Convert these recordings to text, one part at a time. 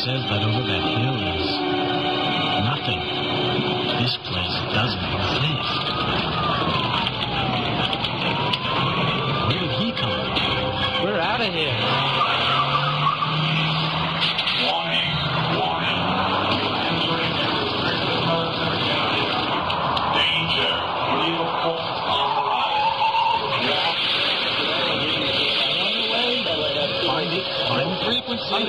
says that over that hill is nothing. This place doesn't exist. Where did he come? We're out of here. Warning. Danger. Find the frequency.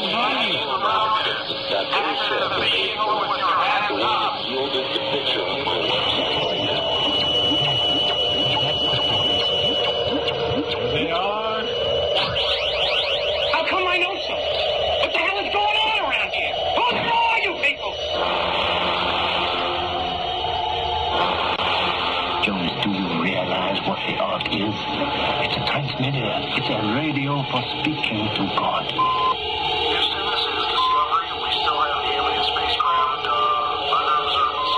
They are. How come I know so? What the hell is going on around here? Who are you people? Jones, do you realize what the ark is? It's a transmitter. It's a radio for speaking to God. Houston, this is Discovery. We still have the alien spacecraft under observance.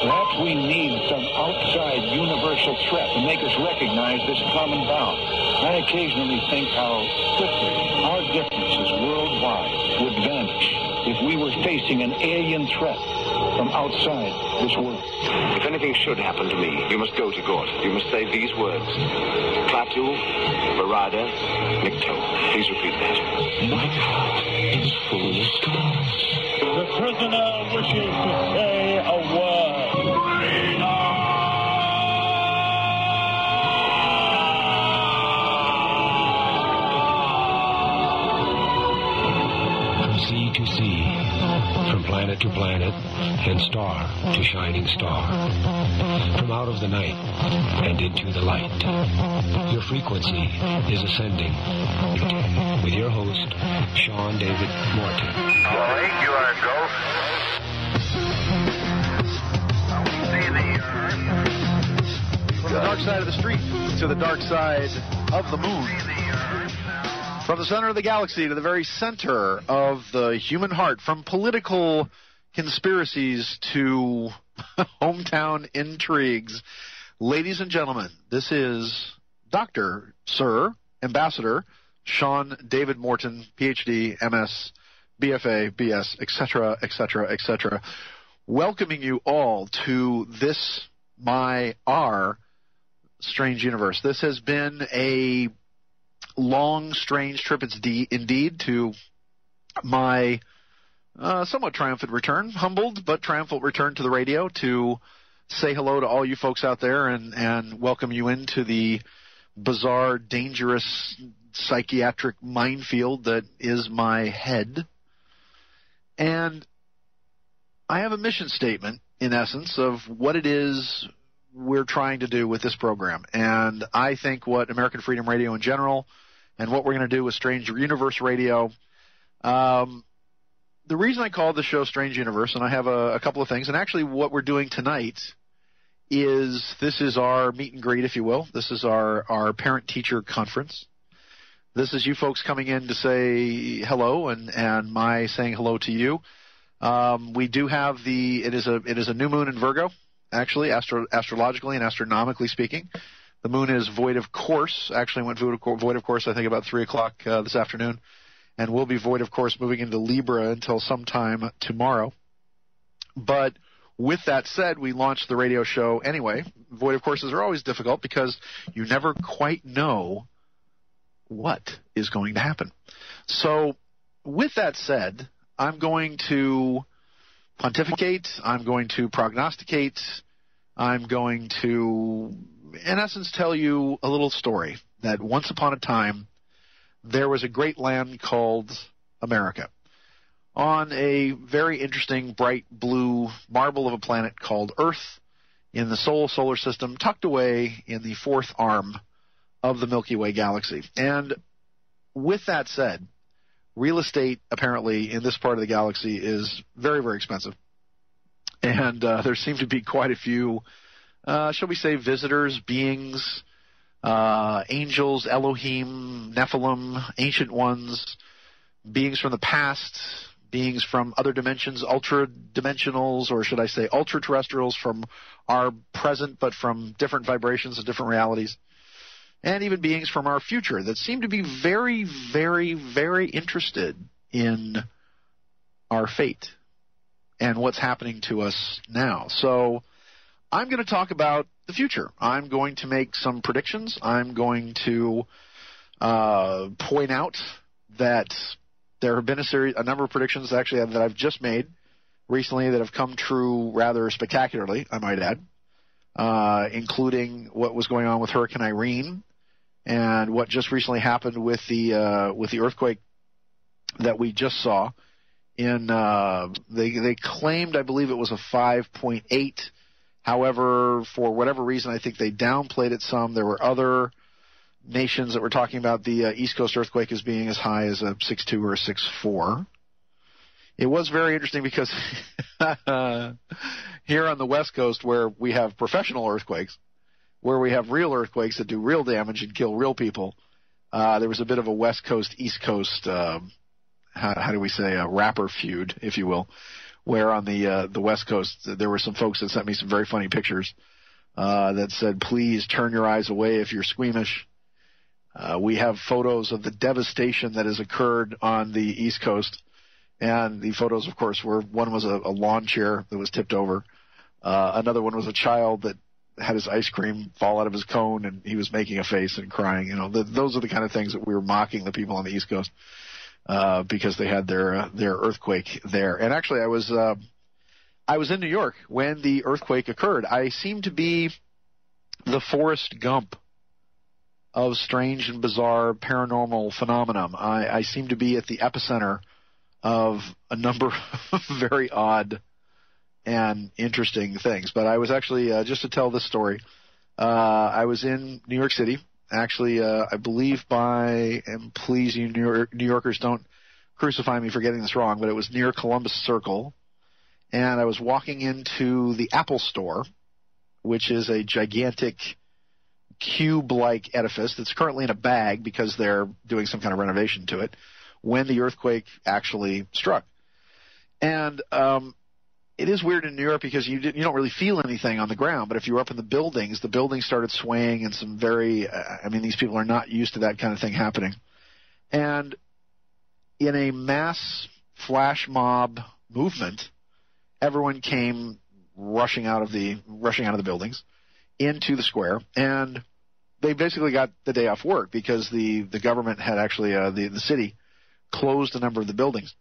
Perhaps we need some outside universal threat to make us recognize this common bound. I occasionally think how quickly our differences worldwide would vanish if we were facing an alien threat from outside this world. If anything should happen to me, you must go to God. You must say these words. Klaatu, Barada, Nikto. Please repeat that. My heart is full of stars. The prisoner wishes to say a word. From sea to sea, from planet to planet, and star to shining star, from out of the night and into the light, your frequency is ascending. With your host, Sean David Morton. All right, you are go. See the From the dark side of the street to the dark side of the moon. From the center of the galaxy to the very center of the human heart. From political conspiracies to hometown intrigues. Ladies and gentlemen, this is Dr. Sir, Ambassador Sean David Morton, PhD, MS, BFA, BS, etc., etc., etc., welcoming you all to this, our strange universe. This has been a long, strange trip, indeed, to my somewhat triumphant return, humbled but triumphant return to the radio to say hello to all you folks out there and welcome you into the bizarre, dangerous, psychiatric minefield that is my head. And I have a mission statement, in essence, of what it is we're trying to do with this program. And I think what American Freedom Radio in general and what we're going to do with Strange Universe Radio, the reason I call the show Strange Universe, and I have a couple of things, and actually what we're doing tonight is this is our meet and greet, if you will. This is our parent-teacher conference. This is you folks coming in to say hello and my saying hello to you. We do have it is a new moon in Virgo, actually, astrologically and astronomically speaking. The moon is void of course. Actually went void of course, I think, about 3 o'clock this afternoon, and will be void of course moving into Libra until sometime tomorrow. But with that said, we launched the radio show anyway. Void of courses are always difficult because you never quite know what is going to happen. So with that said, I'm going to pontificate, I'm going to prognosticate, I'm going to, in essence, tell you a little story that once upon a time there was a great land called America on a very interesting, bright blue marble of a planet called Earth in the solar system, tucked away in the fourth arm of the Milky Way galaxy. And with that said, real estate apparently in this part of the galaxy is very, very expensive. And there seem to be quite a few, shall we say, visitors, beings, angels, Elohim, Nephilim, ancient ones, beings from the past, beings from other dimensions, ultra-dimensionals, or should I say ultra-terrestrials from our present but from different vibrations and different realities, and even beings from our future that seem to be very, very, very interested in our fate and what's happening to us now. So I'm going to talk about the future. I'm going to make some predictions. I'm going to point out that there have been a number of predictions actually that I've just made recently that have come true rather spectacularly, I might add, including what was going on with Hurricane Irene and what just recently happened with the earthquake that we just saw. They claimed, I believe it was a 5.8. However, for whatever reason, I think they downplayed it some. There were other nations that were talking about the East Coast earthquake as being as high as a 6.2 or a 6.4. It was very interesting because here on the West Coast, where we have professional earthquakes, where we have real earthquakes that do real damage and kill real people, there was a bit of a West Coast, East Coast, how do we say, a rapper feud, if you will, where on the West Coast there were some folks that sent me some very funny pictures that said, please turn your eyes away if you're squeamish. We have photos of the devastation that has occurred on the East Coast. And the photos, of course, were one was a lawn chair that was tipped over. Another one was a child that had his ice cream fall out of his cone, and he was making a face and crying. You know, those are the kind of things that we were mocking the people on the East Coast because they had their earthquake there. And actually, I was in New York when the earthquake occurred. I seemed to be the Forrest Gump of strange and bizarre paranormal phenomenon. I seem to be at the epicenter of a number of very odd and interesting things. But I was actually, just to tell this story, I was in New York City. Actually, I believe and please you New Yorkers don't crucify me for getting this wrong, but it was near Columbus Circle. And I was walking into the Apple Store, which is a gigantic cube-like edifice that's currently in a bag because they're doing some kind of renovation to it, when the earthquake actually struck. And it is weird in New York because you don't really feel anything on the ground, but if you were up in the buildings started swaying and some very, these people are not used to that kind of thing happening. And in a mass flash mob movement, everyone came rushing out of the buildings into the square, and they basically got the day off work because the government had actually, the city closed a number of the buildings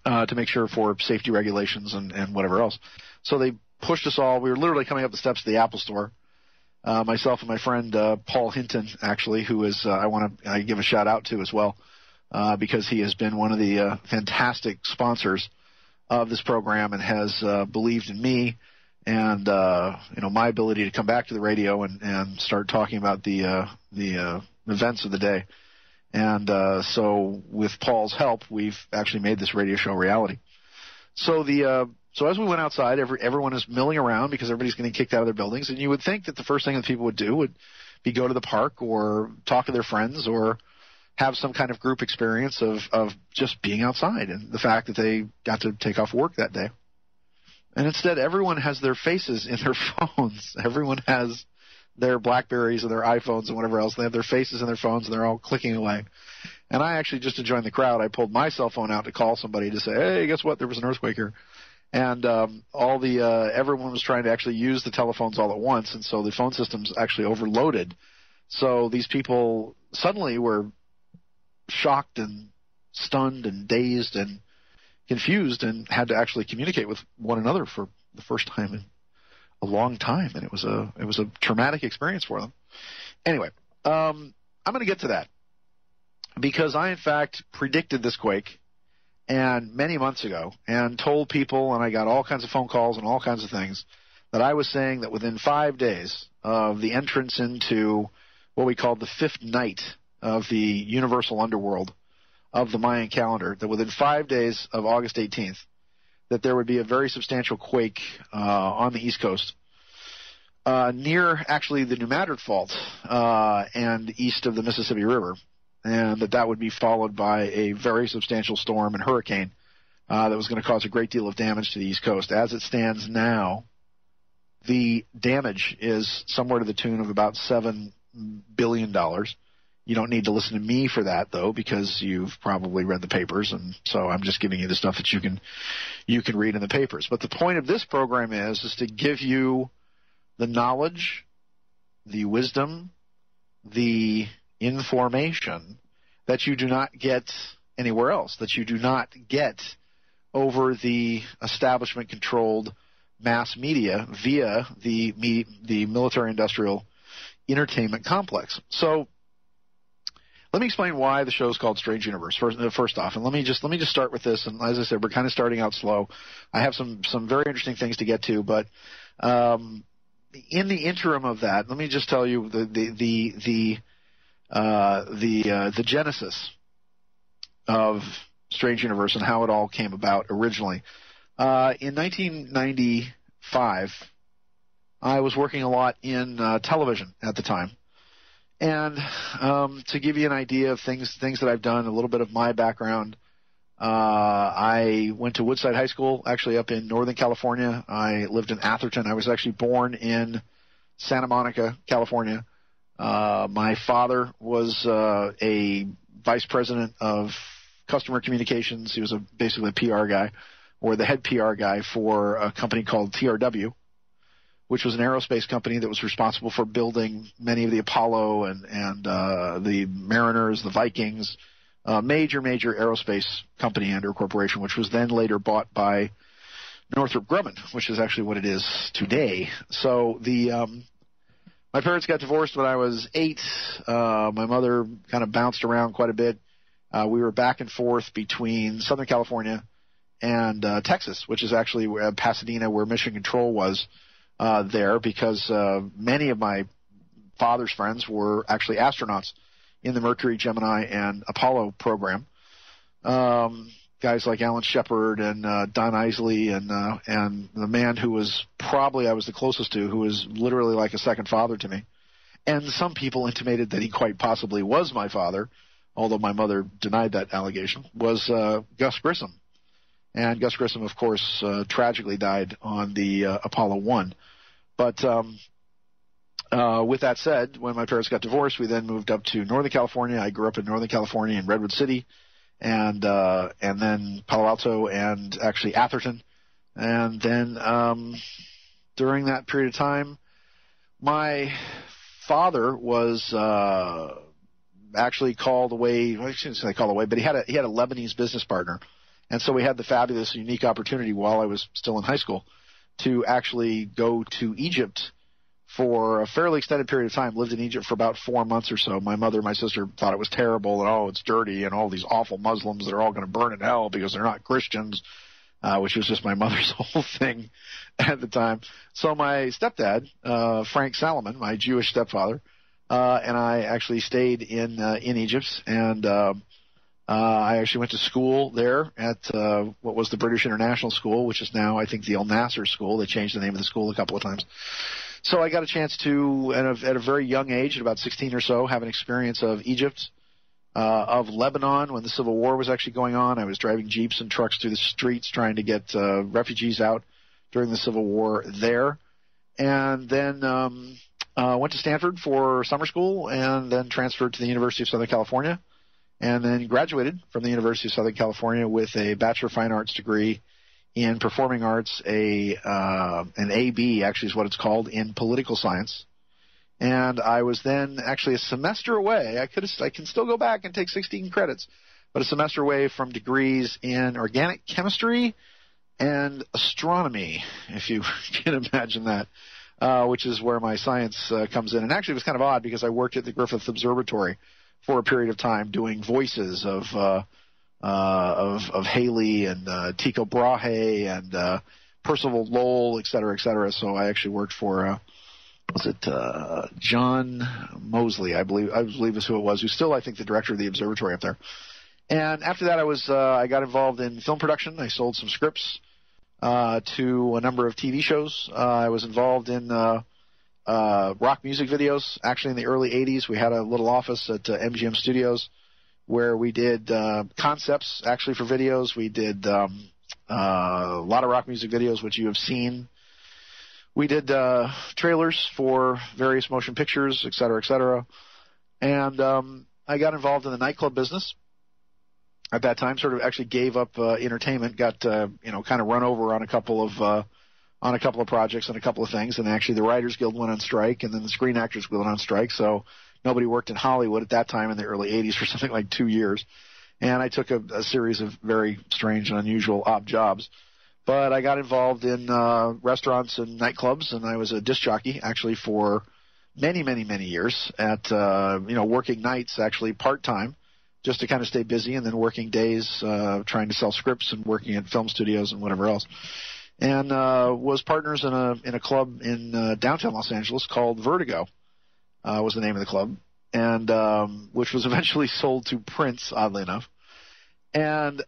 to make sure for safety regulations and whatever else. So they pushed us all. We were literally coming up the steps of the Apple Store. Myself and my friend Paul Hinton, actually, who is I give a shout out to as well because he has been one of the fantastic sponsors of this program and has believed in me and my ability to come back to the radio and start talking about the events of the day. And so with Paul's help, we've actually made this radio show reality. So as we went outside, everyone is milling around because everybody's getting kicked out of their buildings. And you would think that the first thing that people would do would be go to the park or talk to their friends or have some kind of group experience of just being outside and the fact that they got to take off work that day. And instead, everyone has their faces in their phones. Everyone has their BlackBerries and their iPhones and whatever else. They have their faces in their phones, and they're all clicking away. And I actually, just to join the crowd, I pulled my cell phone out to call somebody to say, hey, guess what? There was an earthquake here. And everyone was trying to actually use the telephones all at once, and so the phone systems actually overloaded. So these people suddenly were shocked and stunned and dazed and confused and had to actually communicate with one another for the first time in a long time, and it was a traumatic experience for them. Anyway, I'm going to get to that because I, in fact, predicted this quake and many months ago and told people, and I got all kinds of phone calls and all kinds of things, that I was saying that within 5 days of the entrance into what we called the fifth night of the universal underworld of the Mayan calendar, that within 5 days of August 18th, that there would be a very substantial quake on the East Coast near actually the New Madrid Fault and east of the Mississippi River, and that would be followed by a very substantial storm and hurricane that was going to cause a great deal of damage to the East Coast. As it stands now, the damage is somewhere to the tune of about $7 billion You don't need to listen to me for that, though, because you've probably read the papers, and so I'm just giving you the stuff that you can read in the papers. But the point of this program is to give you the knowledge, the wisdom, the information that you do not get anywhere else, that you do not get over the establishment-controlled mass media via the military-industrial entertainment complex. So let me explain why the show is called Strange Universe. First off, and let me just start with this. And as I said, we're kind of starting out slow. I have some very interesting things to get to, but in the interim of that, let me just tell you the genesis of Strange Universe and how it all came about originally. In 1995, I was working a lot in television at the time. And to give you an idea of things that I've done, a little bit of my background, I went to Woodside High School, actually up in Northern California. I lived in Atherton. I was actually born in Santa Monica, California. My father was a vice president of customer communications. He was basically a PR guy, or the head PR guy for a company called TRW, which was an aerospace company that was responsible for building many of the Apollo and the Mariners, the Vikings, major aerospace company and/or corporation, which was then later bought by Northrop Grumman, which is actually what it is today. So my parents got divorced when I was 8. My mother kind of bounced around quite a bit. We were back and forth between Southern California and Texas, which is actually Pasadena, where Mission Control was there, because many of my father's friends were actually astronauts in the Mercury, Gemini, and Apollo program. Guys like Alan Shepard and Don Isley and the man who was probably I was the closest to, who was literally like a second father to me. And some people intimated that he quite possibly was my father, although my mother denied that allegation, was Gus Grissom. And Gus Grissom, of course, tragically died on the Apollo 1. But with that said, when my parents got divorced, we then moved up to Northern California. I grew up in Northern California in Redwood City, and then Palo Alto, and actually Atherton. And then during that period of time, my father was actually called away. Well, I shouldn't say called away, but he had a Lebanese business partner. And so we had the fabulous, unique opportunity while I was still in high school to actually go to Egypt for a fairly extended period of time. Lived in Egypt for about 4 months or so. My mother and my sister thought it was terrible and, it's dirty and all these awful Muslims that are all going to burn in hell because they're not Christians, which was just my mother's whole thing at the time. So my stepdad, Frank Salomon, my Jewish stepfather, and I actually stayed in Egypt, and I actually went to school there at what was the British International School, which is now, I think, the Al Nasser School. They changed the name of the school a couple of times. So I got a chance to, at a very young age, at about 16 or so, have an experience of Egypt, of Lebanon when the Civil War was actually going on. I was driving Jeeps and trucks through the streets trying to get refugees out during the Civil War there. And then went to Stanford for summer school, and then transferred to the University of Southern California, and then graduated from the University of Southern California with a Bachelor of Fine Arts degree in Performing Arts, an AB, actually is what it's called, in Political Science. And I was then actually a semester away. I can still go back and take 16 credits, but a semester away from degrees in Organic Chemistry and Astronomy, if you can imagine that, which is where my science comes in. And actually it was kind of odd because I worked at the Griffith Observatory for a period of time doing voices of Haley and Tycho Brahe and Percival Lowell, et cetera, et cetera. So I actually worked for John Mosley, I believe is who it was, who's still, I think, the director of the observatory up there. And after that, I got involved in film production. I sold some scripts to a number of TV shows. I was involved in rock music videos. Actually, in the early 80s, we had a little office at MGM Studios where we did concepts, actually, for videos. We did a lot of rock music videos, which you have seen. We did trailers for various motion pictures, et cetera, et cetera. And I got involved in the nightclub business. At that time, sort of actually gave up entertainment, got kind of run over on a couple of projects and a couple of things, and actually the Writers Guild went on strike, and then the Screen Actors Guild went on strike, so nobody worked in Hollywood at that time in the early 80s for something like 2 years. And I took a series of very strange and unusual odd jobs. But I got involved in restaurants and nightclubs, and I was a disc jockey actually for many, many, many years at working nights actually part-time, just to kind of stay busy, and then working days trying to sell scripts and working at film studios and whatever else. And was partners in a club in downtown Los Angeles called Vertigo, was the name of the club, and which was eventually sold to Prince, oddly enough. And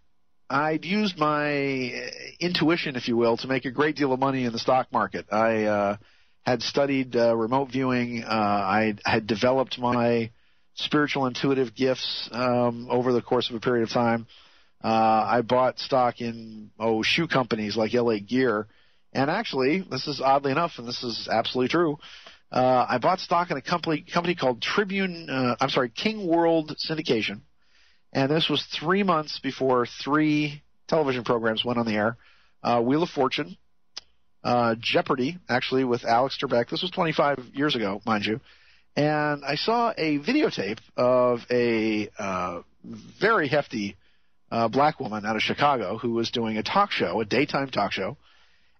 I'd used my intuition, if you will, to make a great deal of money in the stock market. I had studied remote viewing. I had developed my spiritual intuitive gifts over the course of a period of time. I bought stock in shoe companies like LA Gear, and actually, this is oddly enough, and this is absolutely true. I bought stock in a company called King World Syndication, and this was 3 months before 3 television programs went on the air: Wheel of Fortune, Jeopardy, actually with Alex Trebek. This was 25 years ago, mind you. And I saw a videotape of a very hefty black woman out of Chicago who was doing a talk show, a daytime talk show,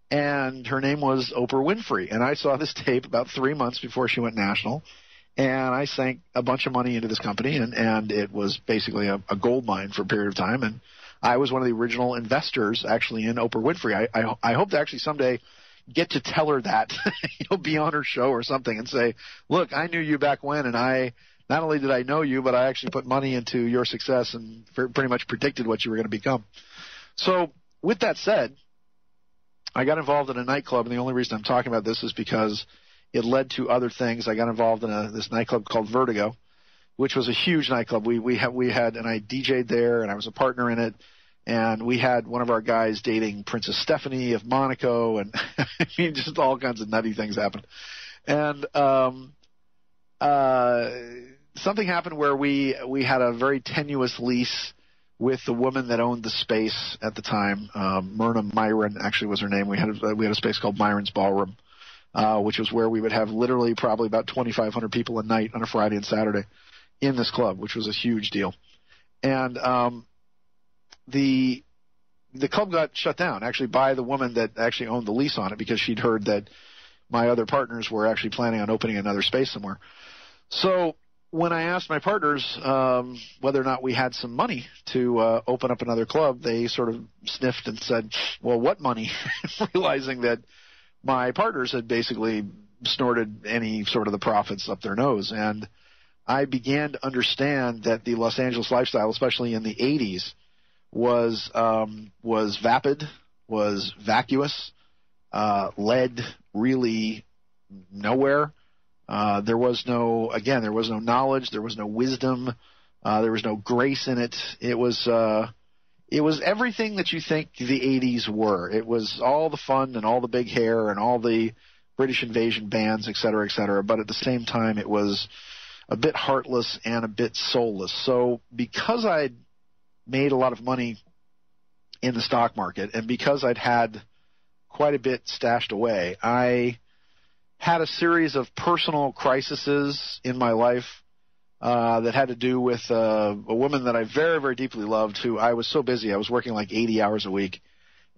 and her name was Oprah Winfrey. And I saw this tape about 3 months before she went national, and I sank a bunch of money into this company, and it was basically a gold mine for a period of time. And I was one of the original investors actually in Oprah Winfrey. I hope to actually someday get to tell her that, be on her show or something and say, look, I knew you back when, and I not only did I know you, but I actually put money into your success and pretty much predicted what you were going to become. So with that said, I got involved in a nightclub, and the only reason I'm talking about this is because it led to other things. I got involved in this nightclub called Vertigo, which was a huge nightclub. We had, and I DJ'd there, and I was a partner in it. And we had one of our guys dating Princess Stephanie of Monaco, and I mean, just all kinds of nutty things happened. And something happened where we had a very tenuous lease with the woman that owned the space at the time. Myrna Myron actually was her name. We had a space called Myron's Ballroom, which was where we would have literally probably about 2,500 people a night on a Friday and Saturday in this club, which was a huge deal. And the club got shut down actually by the woman that actually owned the lease on it, because she'd heard that my other partners were actually planning on opening another space somewhere. So when I asked my partners whether or not we had some money to open up another club, they sort of sniffed and said, well, what money? Realizing that my partners had basically snorted any sort of the profits up their nose. And I began to understand that the Los Angeles lifestyle, especially in the 80s, was vapid, was vacuous, led really nowhere. There was no knowledge, there was no wisdom, there was no grace in it. It was everything that you think the 80s were. It was all the fun and all the big hair and all the British invasion bands, et cetera, but at the same time it was a bit heartless and a bit soulless. So because I'd made a lot of money in the stock market, and because I'd had quite a bit stashed away, I had a series of personal crises in my life that had to do with a woman that I very, very deeply loved, who I was so busy. I was working like 80 hours a week,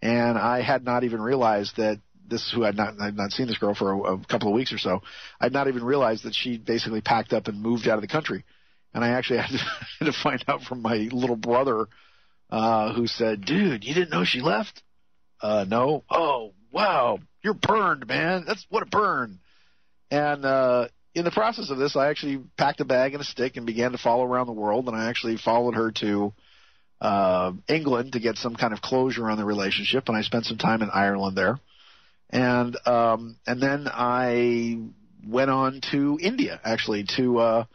and I had not even realized that I'd not seen this girl for a couple of weeks or so. I'd not even realized that she basically packed up and moved out of the country. And I actually had to find out from my little brother, who said, dude, you didn't know she left? No. Oh, wow. You're burned, man. What a burn. And in the process of this, I actually packed a bag and a stick and began to follow around the world. And I actually followed her to England to get some kind of closure on the relationship. And I spent some time in Ireland there. And then I went on to India, actually, to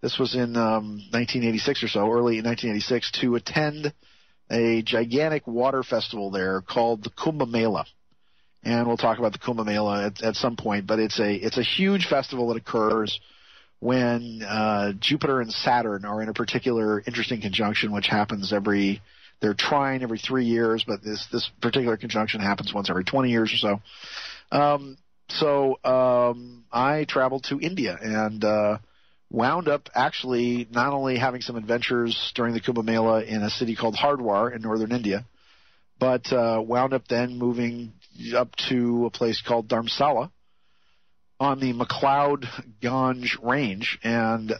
this was in 1986 or so, early in 1986, to attend a gigantic water festival there called the Kumbh Mela. And we'll talk about the Kumbh Mela at some point, but it's a huge festival that occurs when Jupiter and Saturn are in a particular interesting conjunction, which happens they're trying every 3 years, but this particular conjunction happens once every 20 years or so. I traveled to India and wound up actually not only having some adventures during the Kumbh Mela in a city called Hardwar in northern India, but wound up then moving up to a place called Dharamsala on the McLeod Ganj range, and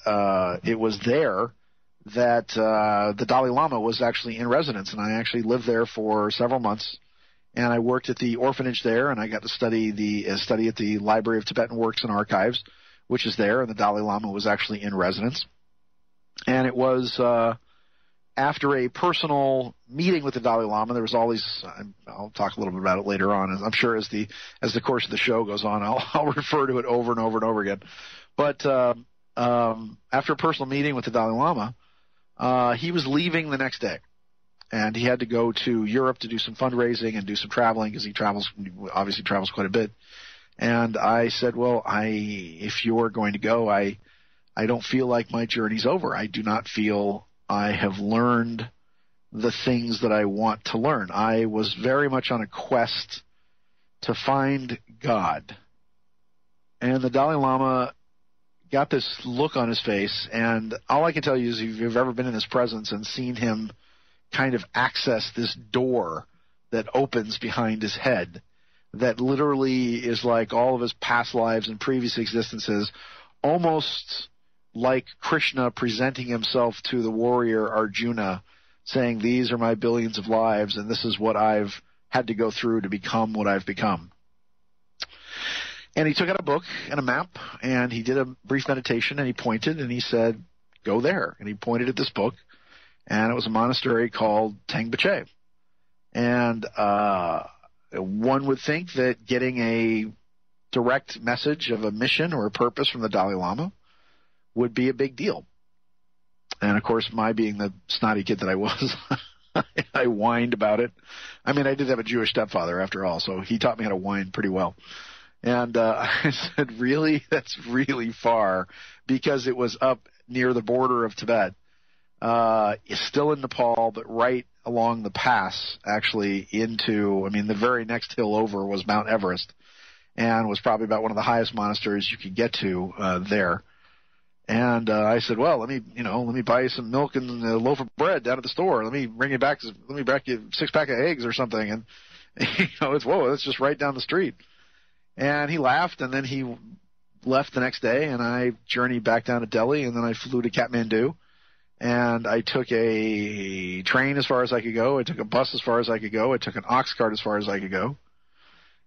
it was there that the Dalai Lama was actually in residence, and I actually lived there for several months, and I worked at the orphanage there, and I got to study at the Library of Tibetan Works and Archives, which is there, and the Dalai Lama was actually in residence. And it was after a personal meeting with the Dalai Lama, there was always, I'll talk a little bit about it later on, I'm sure as the course of the show goes on, I'll refer to it over and over and over again. But after a personal meeting with the Dalai Lama, he was leaving the next day, and he had to go to Europe to do some fundraising and do some traveling because he obviously travels quite a bit. And I said, well, if you're going to go, I don't feel like my journey's over. I do not feel I have learned the things that I want to learn. I was very much on a quest to find God. And the Dalai Lama got this look on his face, and all I can tell you is if you've ever been in his presence and seen him kind of access this door that opens behind his head, that literally is like all of his past lives and previous existences, almost like Krishna presenting himself to the warrior Arjuna, saying, these are my billions of lives, and this is what I've had to go through to become what I've become. And he took out a book and a map, and he did a brief meditation, and he pointed, and he said, go there. And he pointed at this book, and it was a monastery called Tengbache. And one would think that getting a direct message of a mission or a purpose from the Dalai Lama would be a big deal. And, of course, my being the snotty kid that I was, I whined about it. I mean, I did have a Jewish stepfather, after all, so he taught me how to whine pretty well. And I said, really? That's really far, because it was up near the border of Tibet. It's still in Nepal, but right along the pass, actually, the very next hill over was Mount Everest, and was probably about one of the highest monasteries you could get to there. And I said, well, let me buy you some milk and a loaf of bread down at the store. Let me bring you back you a 6-pack of eggs or something. And, it's just right down the street. And he laughed, and then he left the next day, and I journeyed back down to Delhi, and then I flew to Kathmandu. And I took a train as far as I could go. I took a bus as far as I could go. I took an ox cart as far as I could go.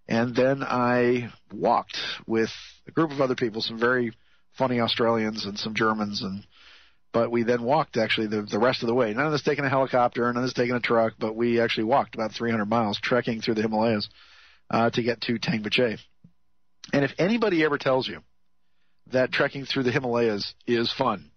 And then I walked with a group of other people, some very funny Australians and some Germans, but we then walked actually the rest of the way. None of us taking a helicopter, none of us taking a truck, but we actually walked about 300 miles, trekking through the Himalayas to get to Tengbache. And if anybody ever tells you that trekking through the Himalayas is fun,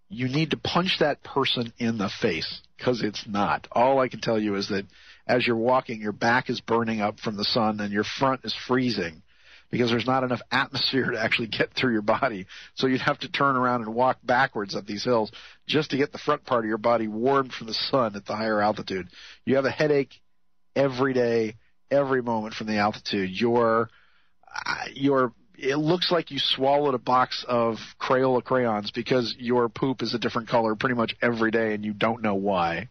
you need to punch that person in the face, because it's not. All I can tell you is that as you're walking, your back is burning up from the sun and your front is freezing because there's not enough atmosphere to actually get through your body. So you'd have to turn around and walk backwards up these hills just to get the front part of your body warmed from the sun at the higher altitude. You have a headache every day, every moment from the altitude. It looks like you swallowed a box of Crayola crayons because your poop is a different color pretty much every day and you don't know why.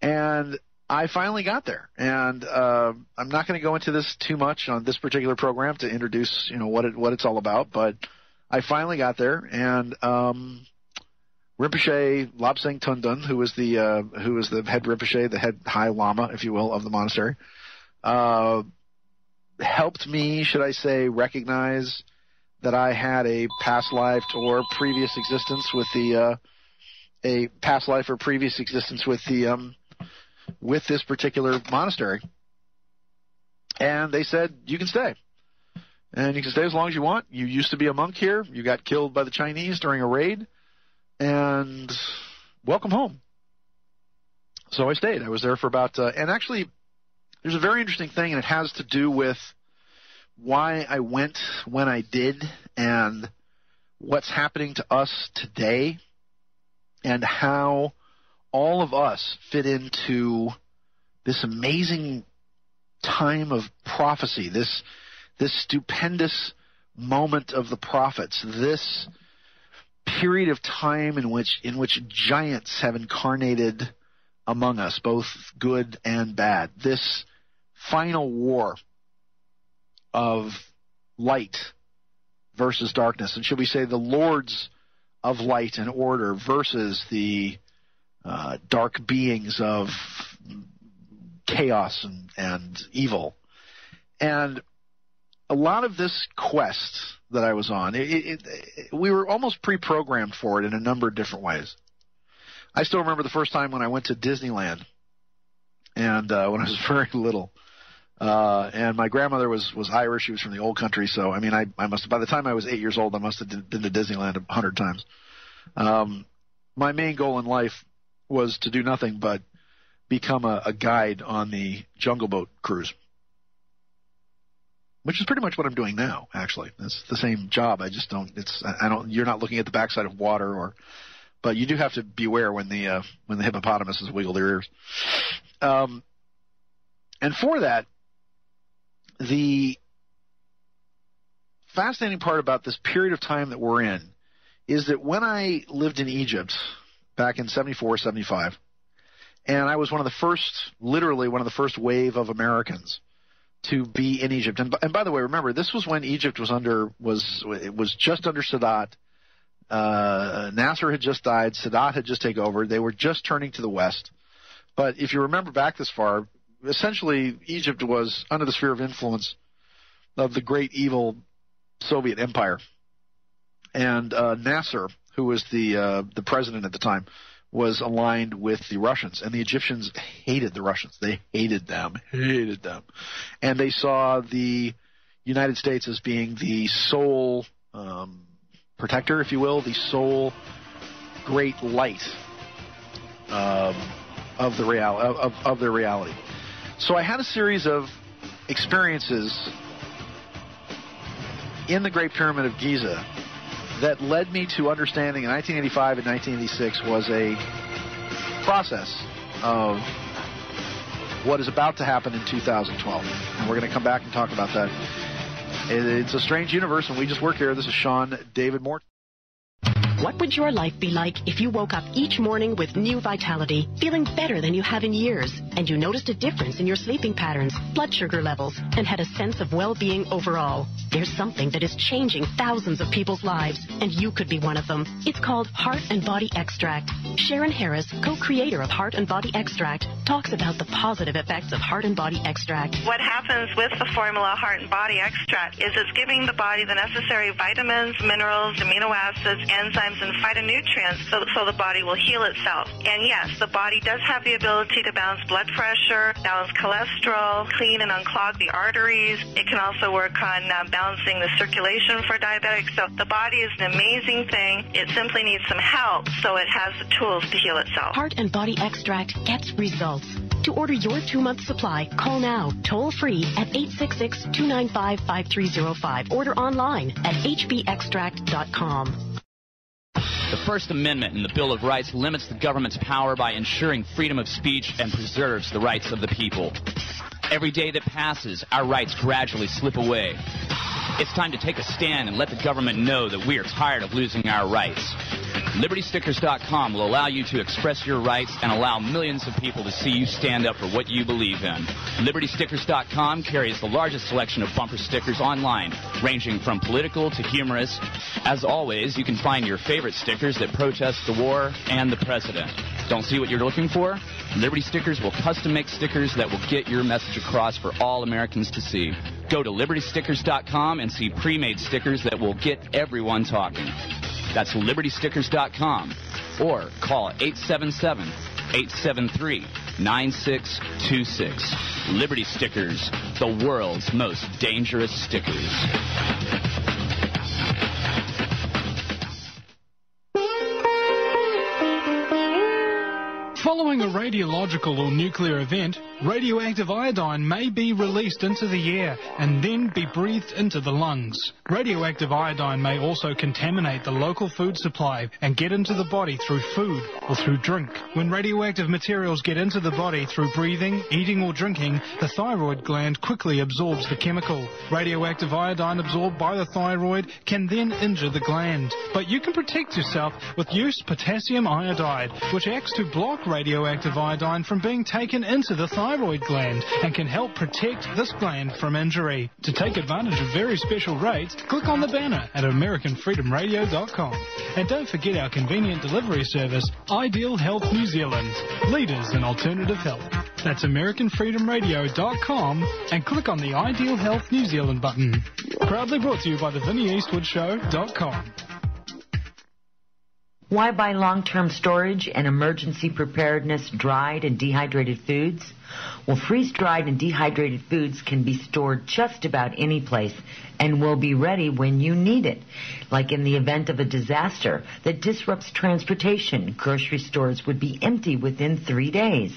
And I finally got there. And I'm not going to go into this too much on this particular program to introduce, what it's all about, but I finally got there, and Rinpoche Lobsang Tundun, who was the head Rinpoche, the head High Lama, if you will, of the monastery, helped me, should I say, recognize that I had a past life or previous existence with with this particular monastery. And they said, you can stay. And you can stay as long as you want. You used to be a monk here. You got killed by the Chinese during a raid. And welcome home. So I stayed. I was there for about and actually, there's a very interesting thing, and it has to do with why I went when I did and what's happening to us today and how all of us fit into this amazing time of prophecy, this stupendous moment of the prophets, this period of time in which giants have incarnated among us, both good and bad, this final war of light versus darkness, and should we say the lords of light and order versus the dark beings of chaos and evil. And a lot of this quest that I was on, we were almost pre-programmed for it in a number of different ways. I still remember the first time when I went to Disneyland, and when I was very little. And my grandmother was Irish. She was from the old country. So, I mean, I must, by the time I was 8 years old, I must have been to Disneyland 100 times. My main goal in life was to do nothing but become a guide on the Jungle Boat cruise, which is pretty much what I'm doing now, actually. It's the same job. I just you're not looking at the backside of water but you do have to beware when the hippopotamuses wiggle their ears. And for that, the fascinating part about this period of time that we're in is that when I lived in Egypt back in 74, 75, and I was literally one of the first wave of Americans to be in Egypt. And by the way, remember, this was when Egypt was just under Sadat. Nasser had just died. Sadat had just taken over. They were just turning to the west. But if you remember back this far, essentially Egypt was under the sphere of influence of the great evil Soviet Empire. And Nasser, who was the president at the time, was aligned with the Russians, and the Egyptians hated the Russians. They hated them. And they saw the United States as being the sole protector, if you will, the sole great light of their reality. So I had a series of experiences in the Great Pyramid of Giza that led me to understanding in 1985 and 1986 was a process of what is about to happen in 2012. And we're going to come back and talk about that. It's a strange universe, and we just work here. This is Sean David Moore. What would your life be like if you woke up each morning with new vitality, feeling better than you have in years, and you noticed a difference in your sleeping patterns, blood sugar levels, and had a sense of well-being overall? There's something that is changing thousands of people's lives, and you could be one of them. It's called Heart and Body Extract. Sharon Harris, co-creator of Heart and Body Extract, talks about the positive effects of Heart and Body Extract. What happens with the formula Heart and Body Extract is it's giving the body the necessary vitamins, minerals, amino acids, enzymes, and phytonutrients so the body will heal itself. And yes, the body does have the ability to balance blood pressure, balance cholesterol, clean and unclog the arteries. It can also work on balancing the circulation for diabetics. So the body is an amazing thing. It simply needs some help so it has the tools to heal itself. Heart and Body Extract gets results. To order your 2-month supply, call now, toll-free at 866-295-5305. Order online at hbextract.com. The First Amendment in the Bill of Rights limits the government's power by ensuring freedom of speech and preserves the rights of the people. Every day that passes, our rights gradually slip away. It's time to take a stand and let the government know that we are tired of losing our rights. LibertyStickers.com will allow you to express your rights and allow millions of people to see you stand up for what you believe in. LibertyStickers.com carries the largest selection of bumper stickers online, ranging from political to humorous. As always, you can find your favorite stickers that protest the war and the president. Don't see what you're looking for? Liberty Stickers will custom make stickers that will get your message across for all Americans to see. Go to LibertyStickers.com and see pre-made stickers that will get everyone talking. That's LibertyStickers.com, or call 877-873-9626. Liberty Stickers, the world's most dangerous stickers. Follow Following a radiological or nuclear event, radioactive iodine may be released into the air and then be breathed into the lungs. Radioactive iodine may also contaminate the local food supply and get into the body through food or through drink. When radioactive materials get into the body through breathing, eating or drinking, the thyroid gland quickly absorbs the chemical. Radioactive iodine absorbed by the thyroid can then injure the gland. But you can protect yourself with use potassium iodide, which acts to block radioactive iodine from being taken into the thyroid gland and can help protect this gland from injury. To take advantage of very special rates, click on the banner at AmericanFreedomRadio.com. And don't forget our convenient delivery service, Ideal Health New Zealand, leaders in alternative health. That's AmericanFreedomRadio.com and click on the Ideal Health New Zealand button. Proudly brought to you by the VinnieEastwoodShow.com. Why buy long-term storage and emergency preparedness dried and dehydrated foods? Well, freeze-dried and dehydrated foods can be stored just about any place and will be ready when you need it. Like in the event of a disaster that disrupts transportation, grocery stores would be empty within 3 days.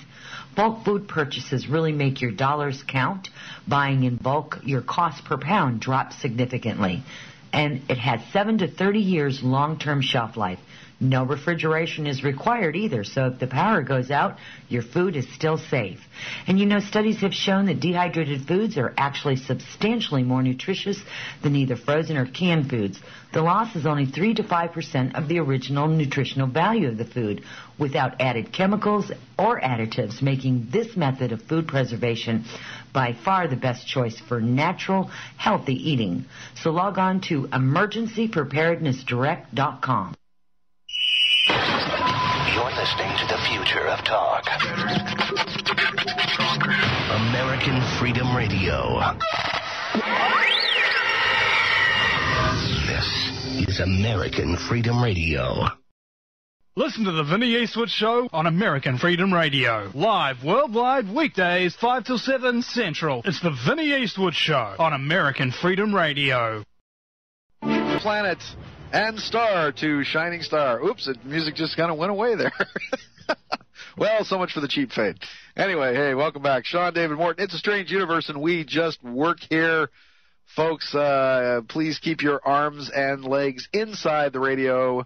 Bulk food purchases really make your dollars count. Buying in bulk, your cost per pound drops significantly. And it has 7 to 30 years long-term shelf life. No refrigeration is required either, so if the power goes out, your food is still safe. And you know, studies have shown that dehydrated foods are actually substantially more nutritious than either frozen or canned foods. The loss is only 3 to 5% of the original nutritional value of the food, without added chemicals or additives, making this method of food preservation by far the best choice for natural, healthy eating. So log on to emergencypreparednessdirect.com. You're listening to the future of talk. American Freedom Radio. This is American Freedom Radio. Listen to the Vinnie Eastwood Show on American Freedom Radio. Live worldwide weekdays 5 till 7 Central. It's the Vinnie Eastwood Show on American Freedom Radio. Planet and star to shining star. Oops, the music just kind of went away there. Well, so much for the cheap fade. Anyway, hey, welcome back. Sean David Morton. It's a strange universe, and we just work here. Folks, please keep your arms and legs inside the radio.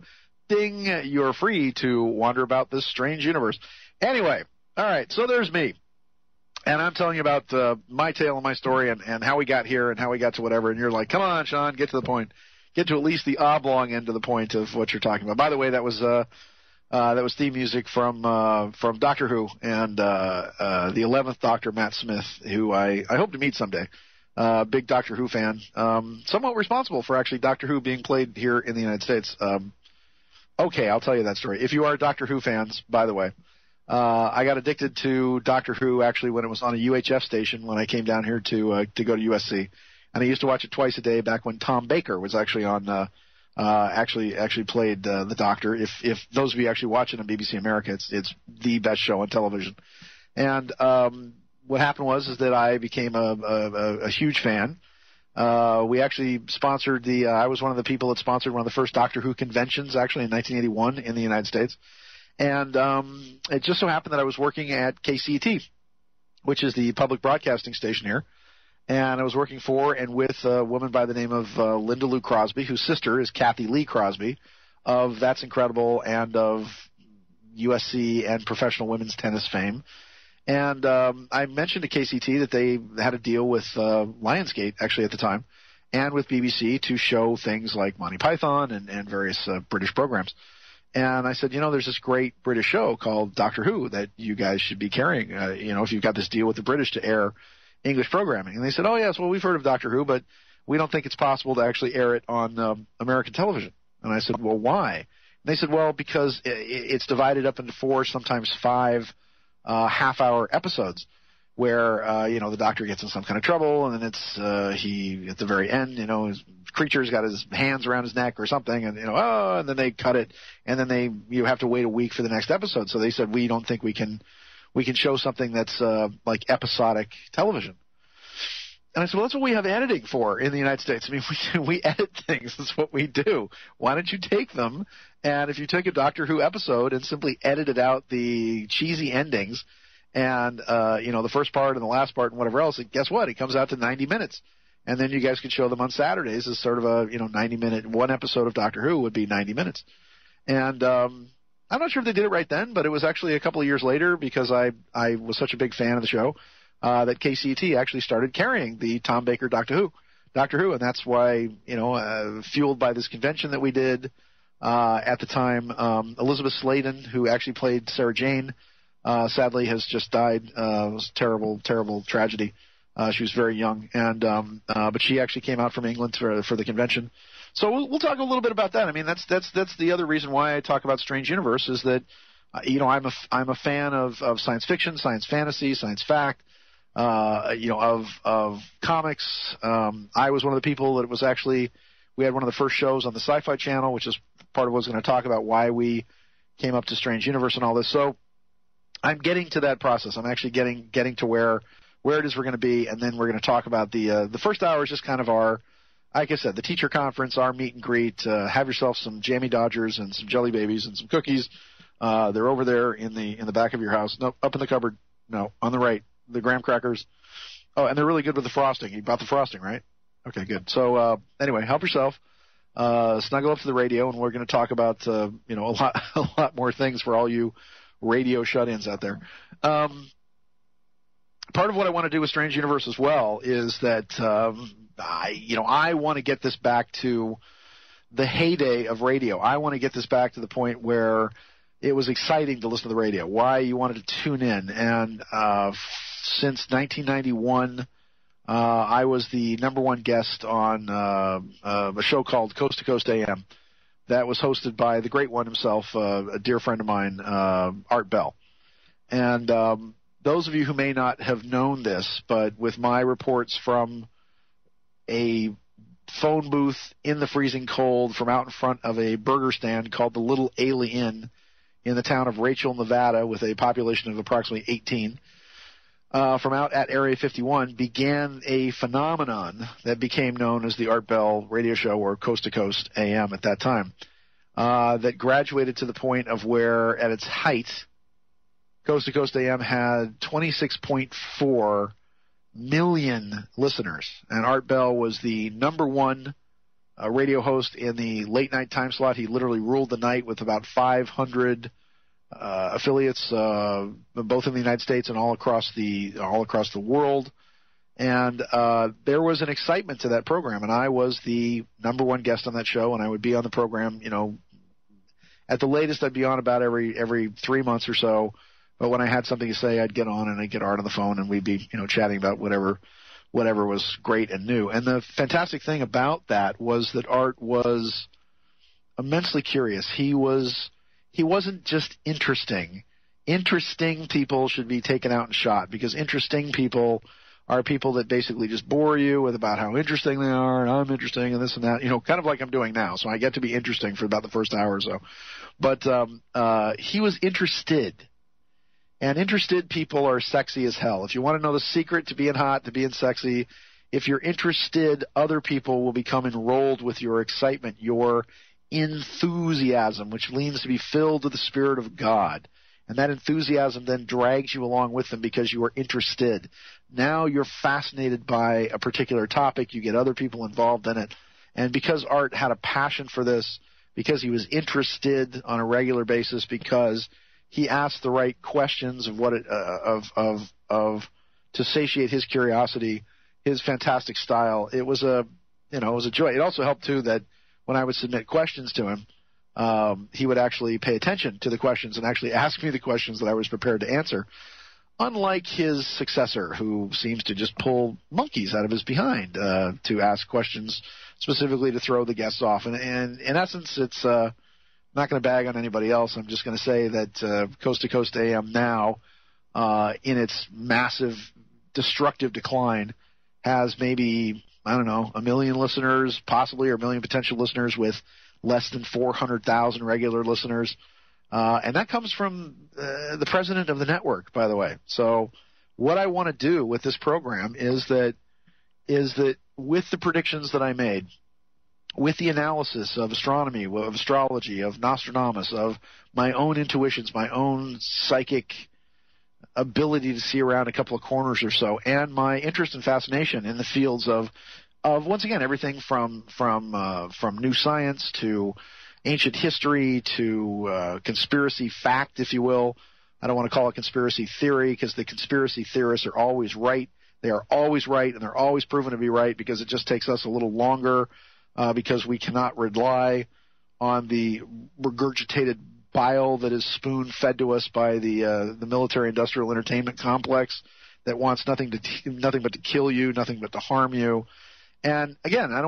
Ding, you're free to wander about this strange universe. Anyway, all right, so there's me. And I'm telling you about my tale and my story and how we got here and how we got to whatever. And you're like, come on, Sean, get to the point. Get to at least the oblong end of the point of what you're talking about. By the way, that was theme music from Doctor Who and the 11th Doctor, Matt Smith, who I hope to meet someday. Big Doctor Who fan. Somewhat responsible for actually Doctor Who being played here in the United States. Okay, I'll tell you that story. If you are Doctor Who fans, by the way, I got addicted to Doctor Who actually when it was on a UHF station when I came down here to go to USC. And I used to watch it twice a day back when Tom Baker was actually on, actually played the Doctor. If those of you actually watch it on BBC America, it's the best show on television. And what happened was that I became a huge fan. We actually sponsored I was one of the people that sponsored one of the first Doctor Who conventions actually in 1981 in the United States. And it just so happened that I was working at KCET, which is the public broadcasting station here. And I was working for and with a woman by the name of Linda Lou Crosby, whose sister is Kathy Lee Crosby of That's Incredible and of USC and professional women's tennis fame. And I mentioned to KCT that they had a deal with Lionsgate, actually, at the time, and with BBC to show things like Monty Python and various British programs. And I said, there's this great British show called Doctor Who that you guys should be carrying, if you've got this deal with the British to air English programming. And they said, oh, yes, well, we've heard of Doctor Who, but we don't think it's possible to actually air it on American television. And I said, well, why? And they said, well, because it's divided up into 4, sometimes 5 half-hour episodes where, the Doctor gets in some kind of trouble, and then it's he, at the very end, his creature's got his hands around his neck or something, and, and then they cut it, and then you have to wait a week for the next episode. So they said, we don't think we can show something that's like episodic television. And I said, well, that's what we have editing for in the United States. I mean, we edit things. That's what we do. Why don't you take them And if you take a Doctor Who episode and simply edited out the cheesy endings and, the first part and the last part and whatever else, guess what? It comes out to 90 minutes. And then you guys could show them on Saturdays as sort of a, 90-minute, one episode of Doctor Who would be 90 minutes. And I'm not sure if they did it right then, but it was actually a couple of years later because I was such a big fan of the show that KCET actually started carrying the Tom Baker Doctor Who. And that's why, fueled by this convention that we did at the time, Elizabeth Sladen, who actually played Sarah Jane, sadly has just died. It was a terrible, terrible tragedy. She was very young, but she actually came out from England for the convention. So we'll talk a little bit about that. I mean, that's the other reason why I talk about Strange Universe is that, I'm a fan of science fiction, science fantasy, science fact, of comics. I was one of the people that was actually, we had one of the first shows on the Sci-Fi Channel, which is part of what I was going to talk about why we came up to Strange Universe and all this. So I'm getting to that process. I'm actually getting to where it is we're going to be, and then we're going to talk about the first hour is just kind of our, like I said, the teacher conference, our meet and greet. Have yourself some Jammy Dodgers and some Jelly Babies and some cookies. They're over there in the back of your house. No, up in the cupboard. No, on the right. The graham crackers. Oh, and they're really good with the frosting. You bought the frosting, right? Okay, good. So anyway, help yourself. Snuggle up to the radio, and we're going to talk about a lot more things for all you radio shut-ins out there. Part of what I want to do with Strange Universe as well is that I want to get this back to the heyday of radio. I want to get this back to the point where it was exciting to listen to the radio, why you wanted to tune in. And since 1991, I was the number one guest on a show called Coast to Coast AM that was hosted by the great one himself, a dear friend of mine, Art Bell. And those of you who may not have known this, but with my reports from a phone booth in the freezing cold from out in front of a burger stand called the Little Ailey Inn in the town of Rachel, Nevada, with a population of approximately 18, from out at Area 51, began a phenomenon that became known as the Art Bell radio show, or Coast to Coast AM at that time, that graduated to the point of where, at its height, Coast to Coast AM had 26.4 million listeners, and Art Bell was the number one radio host in the late night time slot. He literally ruled the night with about 500 affiliates, both in the United States and all across the world. And there was an excitement to that program, and I was the number one guest on that show, and I would be on the program. At the latest, I'd be on about every 3 months or so. But when I had something to say, I'd get on and I'd get Art on the phone, and we'd be, chatting about whatever was great and new. And the fantastic thing about that was that Art was immensely curious. He wasn't just interesting. Interesting people should be taken out and shot, because interesting people are people that basically just bore you with about how interesting they are, and I'm interesting and this and that, kind of like I'm doing now. So I get to be interesting for about the first hour or so. But he was interested. And interested people are sexy as hell. If you want to know the secret to being hot, to being sexy, if you're interested, other people will become enrolled with your excitement, your enthusiasm, which means to be filled with the Spirit of God. And that enthusiasm then drags you along with them because you are interested. Now you're fascinated by a particular topic. You get other people involved in it. And because Art had a passion for this, because he was interested on a regular basis, because he asked the right questions to satiate his curiosity, his fantastic style. It was a joy. It also helped too that when I would submit questions to him, he would actually pay attention to the questions and actually ask me the questions that I was prepared to answer. Unlike his successor, who seems to just pull monkeys out of his behind to ask questions specifically to throw the guests off. And in essence, it's not going to bag on anybody else. I'm just going to say that Coast to Coast AM now, in its massive destructive decline, has maybe, 1 million listeners, possibly, or 1 million potential listeners, with less than 400,000 regular listeners. And that comes from the president of the network, by the way. So what I want to do with this program is that with the predictions that I made, with the analysis of astronomy, of astrology, of Nostradamus, of my own intuitions, my own psychic ability to see around a couple of corners or so, and my interest and fascination in the fields of once again, everything from new science to ancient history to conspiracy fact, if you will. I don't want to call it conspiracy theory because the conspiracy theorists are always right. They are always right, and they're always proven to be right because it just takes us a little longer because we cannot rely on the regurgitated bile that is spoon-fed to us by the military-industrial entertainment complex that wants nothing but to kill you, nothing but to harm you. And again, I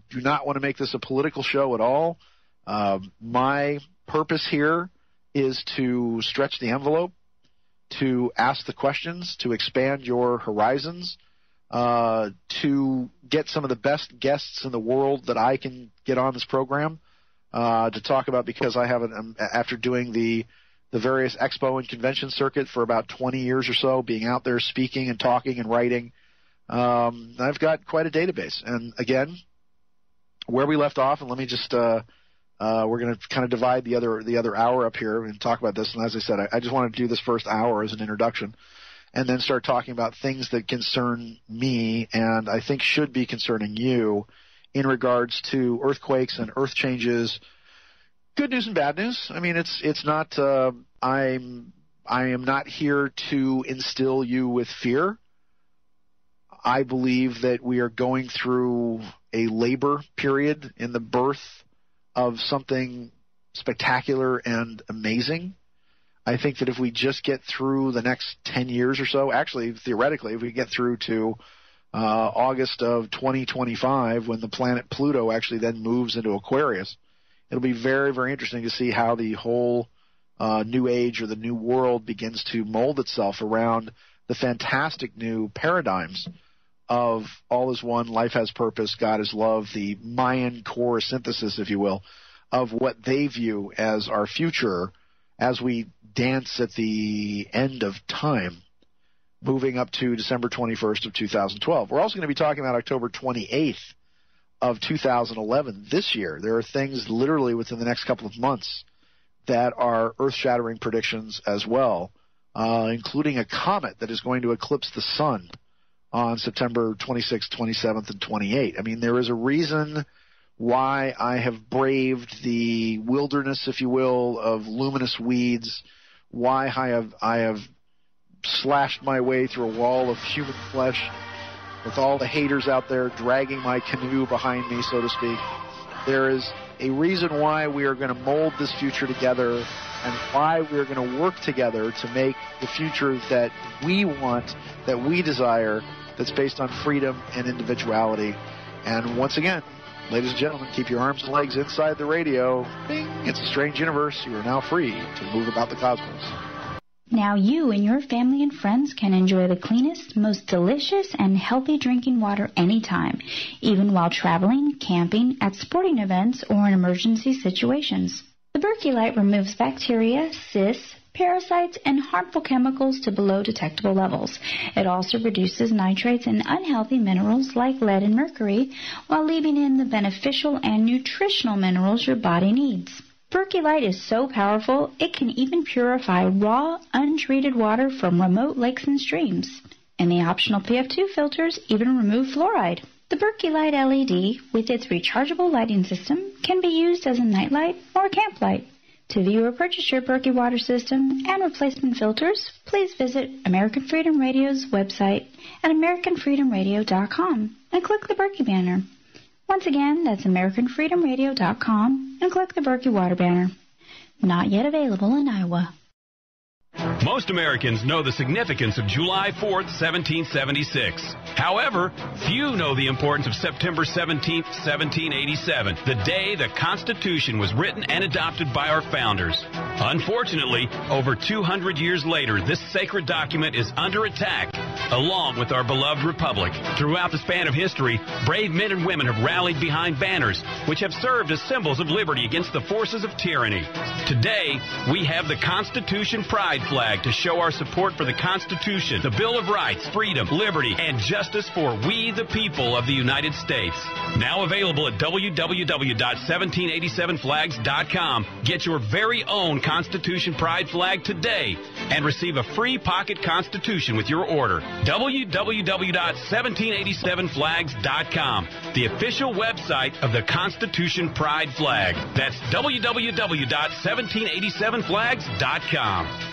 do not want to make this a political show at all. My purpose here is to stretch the envelope, to ask the questions, to expand your horizons, to get some of the best guests in the world that I can get on this program to talk about, because I have after doing the various expo and convention circuit for about 20 years or so, being out there speaking and talking and writing, I've got quite a database. And again, where we left off, and let me just we're going to kind of divide the other hour up here and talk about this. And as I said, I just want to do this first hour as an introduction, and then start talking about things that concern me and I think should be concerning you in regards to earthquakes and earth changes. Good news and bad news. I mean, it's not. I am not here to instill you with fear. I believe that we are going through a labor period in the birth of something spectacular and amazing. I think that if we just get through the next 10 years or so, actually, theoretically, if we get through to August of 2025, when the planet Pluto actually then moves into Aquarius, it'll be very, very interesting to see how the whole new age or the new world begins to mold itself around the fantastic new paradigms of all is one, life has purpose, God is love, the Mayan core synthesis, if you will, of what they view as our future as we dance at the end of time, moving up to December 21st of 2012. We're also going to be talking about October 28th of 2011 this year. There are things literally within the next couple of months that are earth-shattering predictions as well, including a comet that is going to eclipse the sun on September 26th, 27th, and 28th. I mean, there is a reason why I have braved the wilderness, if you will, of luminous weeds, why I have slashed my way through a wall of human flesh with all the haters out there dragging my canoe behind me, so to speak. There is a reason why we are going to mold this future together and why we are going to work together to make the future that we want, that we desire, that's based on freedom and individuality. And once again, ladies and gentlemen, keep your arms and legs inside the radio. Bing. It's a strange universe. You are now free to move about the cosmos. Now you and your family and friends can enjoy the cleanest, most delicious, and healthy drinking water anytime, even while traveling, camping, at sporting events, or in emergency situations. The Berkey Light removes bacteria, cysts, parasites, and harmful chemicals to below detectable levels. It also reduces nitrates and unhealthy minerals like lead and mercury, while leaving in the beneficial and nutritional minerals your body needs. Berkey Light is so powerful, it can even purify raw, untreated water from remote lakes and streams. And the optional PF2 filters even remove fluoride. The Berkey Light LED, with its rechargeable lighting system, can be used as a nightlight or camp light. To view or purchase your Berkey water system and replacement filters, please visit American Freedom Radio's website at AmericanFreedomRadio.com and click the Berkey banner. Once again, that's AmericanFreedomRadio.com and click the Berkey water banner. Not yet available in Iowa. Most Americans know the significance of July 4th, 1776. However, few know the importance of September 17th, 1787, the day the Constitution was written and adopted by our founders. Unfortunately, over 200 years later, this sacred document is under attack, along with our beloved republic. Throughout the span of history, brave men and women have rallied behind banners, which have served as symbols of liberty against the forces of tyranny. Today, we have the Constitution Pride flag, flag to show our support for the Constitution, the Bill of Rights, freedom, liberty, and justice for we the people of the United States. Now available at www.1787flags.com. Get your very own Constitution Pride flag today and receive a free pocket Constitution with your order. www.1787flags.com, the official website of the Constitution Pride flag. That's www.1787flags.com.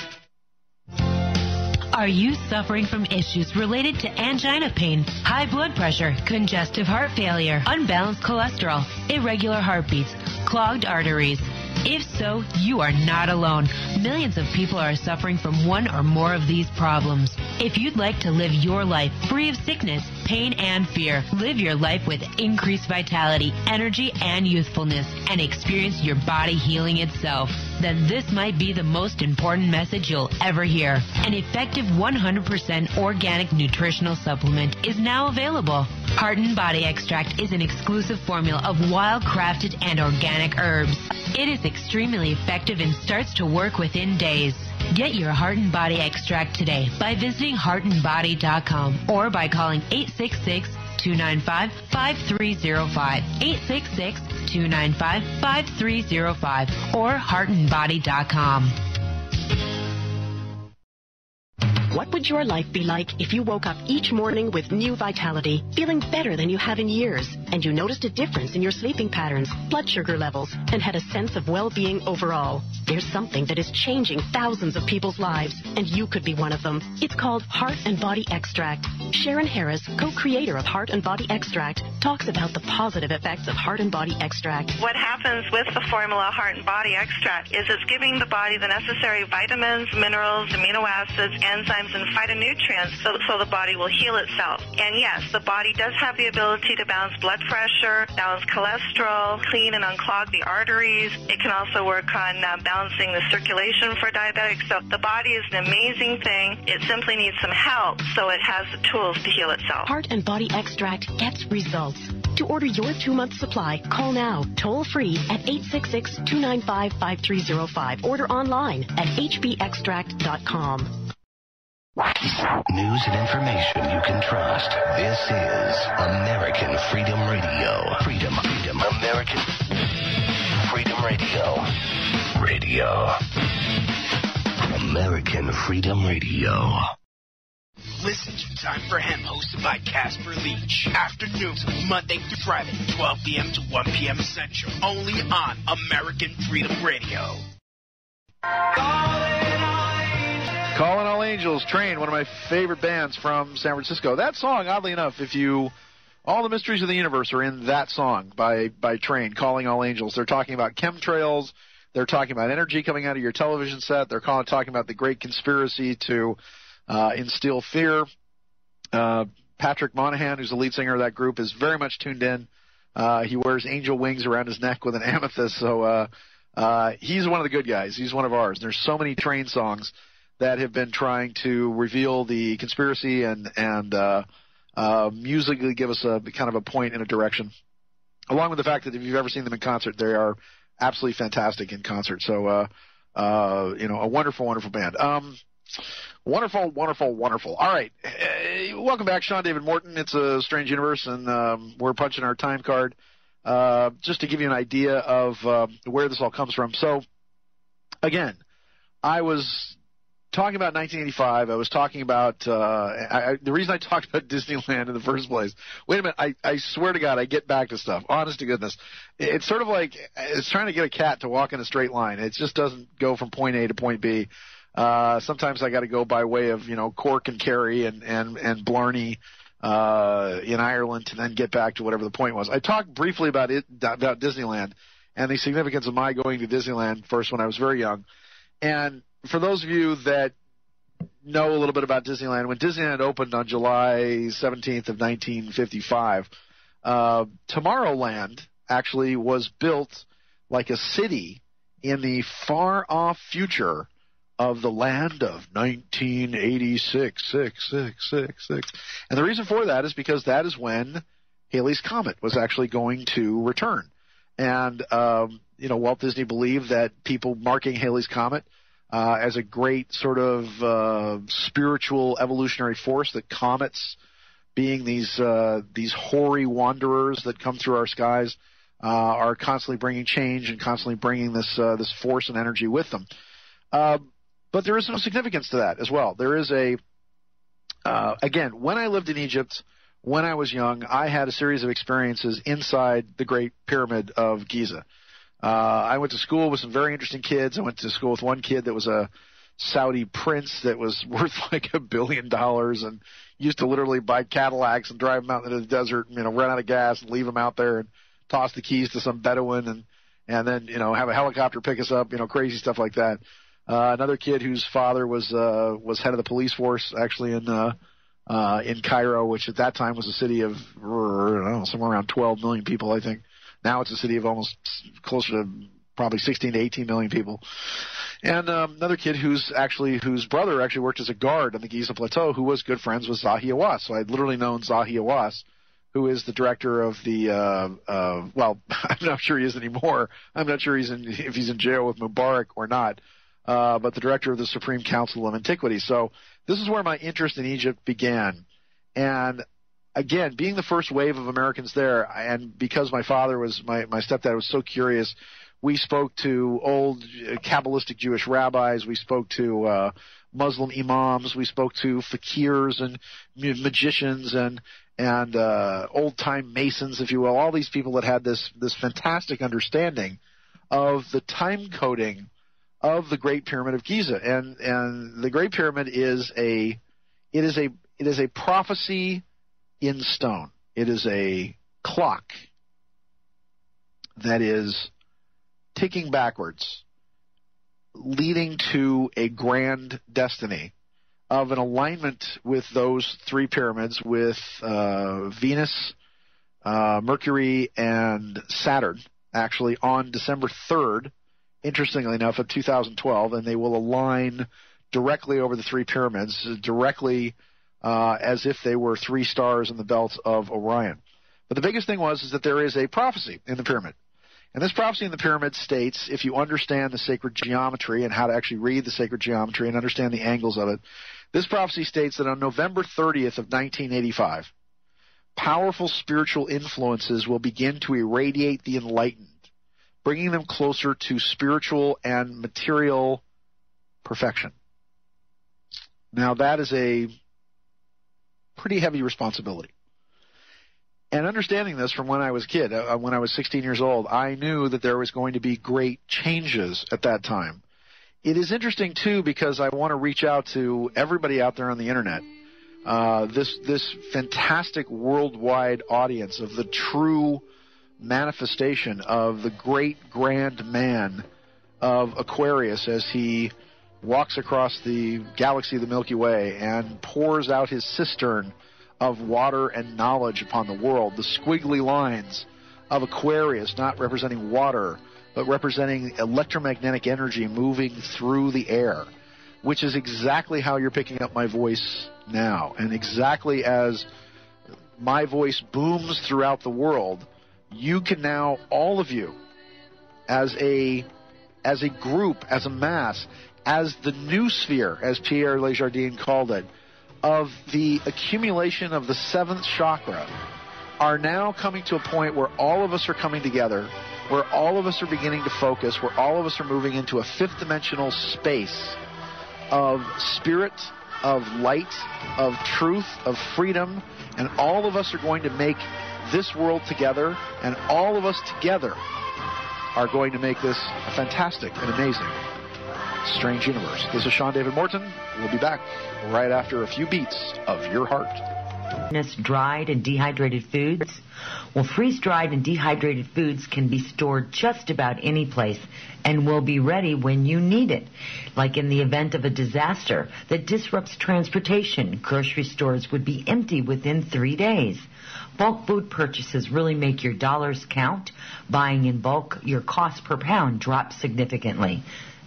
Are you suffering from issues related to angina pain, high blood pressure, congestive heart failure, unbalanced cholesterol, irregular heartbeats, clogged arteries? If so, you are not alone. Millions of people are suffering from one or more of these problems. If you'd like to live your life free of sickness, pain, and fear, live your life with increased vitality, energy, and youthfulness, and experience your body healing itself, then this might be the most important message you'll ever hear. An effective 100% organic nutritional supplement is now available. Heart and Body Extract is an exclusive formula of wild-crafted and organic herbs. It is extremely effective and starts to work within days. Get your Heart and Body Extract today by visiting heartandbody.com or by calling 866-295-5305, 866-295-5305, or heartandbody.com. What would your life be like if you woke up each morning with new vitality, feeling better than you have in years, and you noticed a difference in your sleeping patterns, blood sugar levels, and had a sense of well-being overall? There's something that is changing thousands of people's lives, and you could be one of them. It's called Heart and Body Extract. Sharon Harris, co-creator of Heart and Body Extract, talks about the positive effects of Heart and Body Extract. What happens with the formula Heart and Body Extract is it's giving the body the necessary vitamins, minerals, amino acids, enzymes, and phytonutrients so the body will heal itself. And yes, the body does have the ability to balance blood pressure, balance cholesterol, clean and unclog the arteries. It can also work on balancing the circulation for diabetics. So the body is an amazing thing. It simply needs some help so it has the tools to heal itself. Heart and Body Extract gets results. To order your 2-month supply, call now, toll-free at 866-295-5305. Order online at hbextract.com. News and information you can trust. This is American Freedom Radio. Freedom. American Freedom Radio. American Freedom Radio. Listen to Time for Him, hosted by Casper Leach. Afternoons, Monday through Friday, 12 p.m. to 1 p.m. Central. Only on American Freedom Radio. Calling All Angels, Train, one of my favorite bands from San Francisco. That song, oddly enough, all the mysteries of the universe are in that song by Train, Calling All Angels. They're talking about chemtrails. They're talking about energy coming out of your television set. They're talking about the great conspiracy to instill fear. Patrick Monahan, who's the lead singer of that group, is very much tuned in. He wears angel wings around his neck with an amethyst, so he's one of the good guys. He's one of ours. There's so many Train songs that have been trying to reveal the conspiracy and musically give us a kind of a point in a direction, along with the fact that if you've ever seen them in concert, they are absolutely fantastic in concert. So, a wonderful, wonderful band. Wonderful. All right. Welcome back, Sean David Morton. It's a Strange Universe, and we're punching our time card just to give you an idea of where this all comes from. So, again, I was talking about 1985. I was talking about the reason I talked about Disneyland in the first place. Wait a minute. I swear to God, I get back to stuff. Honest to goodness. It's sort of like it's trying to get a cat to walk in a straight line. It just doesn't go from point A to point B. Sometimes I got to go by way of, Cork and Kerry and Blarney in Ireland to then get back to whatever the point was. I talked briefly about Disneyland and the significance of my going to Disneyland first when I was very young. And for those of you that know a little bit about Disneyland, when Disneyland opened on July 17th of 1955, Tomorrowland actually was built like a city in the far-off future of the land of 1986. And the reason for that is because that is when Halley's Comet was actually going to return. And, Walt Disney believed that people marking Halley's Comet as a great sort of spiritual evolutionary force, that comets, being these hoary wanderers that come through our skies, are constantly bringing change and constantly bringing this force and energy with them. But there is no significance to that as well. There is again, when I lived in Egypt, when I was young, I had a series of experiences inside the Great Pyramid of Giza. I went to school with some very interesting kids. I went to school with one kid that was a Saudi prince that was worth like $1 billion and used to literally buy Cadillacs and drive them out into the desert and, run out of gas and leave them out there and toss the keys to some Bedouin and then, have a helicopter pick us up, crazy stuff like that. Another kid whose father was head of the police force actually in Cairo, which at that time was a city of, somewhere around 12 million people, I think. Now it's a city of almost closer to probably 16 to 18 million people. And another kid whose brother actually worked as a guard on the Giza Plateau, who was good friends with Zahi Hawass. So I'd literally known Zahi Hawass, who is the director of the well, I'm not sure he is anymore. I'm not sure if he's in jail with Mubarak or not. But the director of the Supreme Council of Antiquity. So this is where my interest in Egypt began. And again, being the first wave of Americans there, and because my stepdad was so curious, we spoke to old Kabbalistic Jewish rabbis, we spoke to Muslim imams, we spoke to fakirs and magicians and old-time masons, if you will, all these people that had this fantastic understanding of the time coding of the Great Pyramid of Giza. And the Great Pyramid is a prophecy in stone. It is a clock that is ticking backwards, leading to a grand destiny of an alignment with those three pyramids, with Venus, Mercury, and Saturn, actually on December 3rd, interestingly enough, of 2012, and they will align directly over the three pyramids, directly as if they were three stars in the belt of Orion. But the biggest thing is that there is a prophecy in the pyramid. And this prophecy in the pyramid states, if you understand the sacred geometry and how to actually read the sacred geometry and understand the angles of it, this prophecy states that on November 30th of 1985, powerful spiritual influences will begin to irradiate the enlightened, bringing them closer to spiritual and material perfection. Now, that is a pretty heavy responsibility. And understanding this from when I was a kid, when I was 16 years old, I knew that there was going to be great changes at that time. It is interesting, too, because I want to reach out to everybody out there on the Internet, this fantastic worldwide audience of the true manifestation of the great grand man of Aquarius as he walks across the galaxy of the Milky Way and pours out his cistern of water and knowledge upon the world. The squiggly lines of Aquarius not representing water, but representing electromagnetic energy moving through the air, which is exactly how you're picking up my voice now. And exactly as my voice booms throughout the world, you can now, all of you, as a group, as a mass, as the new sphere, as Pierre Lesjardins called it, of the accumulation of the seventh chakra, are now coming to a point where all of us are coming together, where all of us are beginning to focus, where all of us are moving into a fifth dimensional space of spirit, of light, of truth, of freedom, and all of us are going to make this world together, and all of us together are going to make this a fantastic and amazing strange universe. This is Sean David Morton. We'll be back right after a few beats of your heart. Dried and dehydrated foods? Well, freeze-dried and dehydrated foods can be stored just about any place and will be ready when you need it. Like in the event of a disaster that disrupts transportation, grocery stores would be empty within 3 days. Bulk food purchases really make your dollars count. Buying in bulk, your cost per pound drops significantly.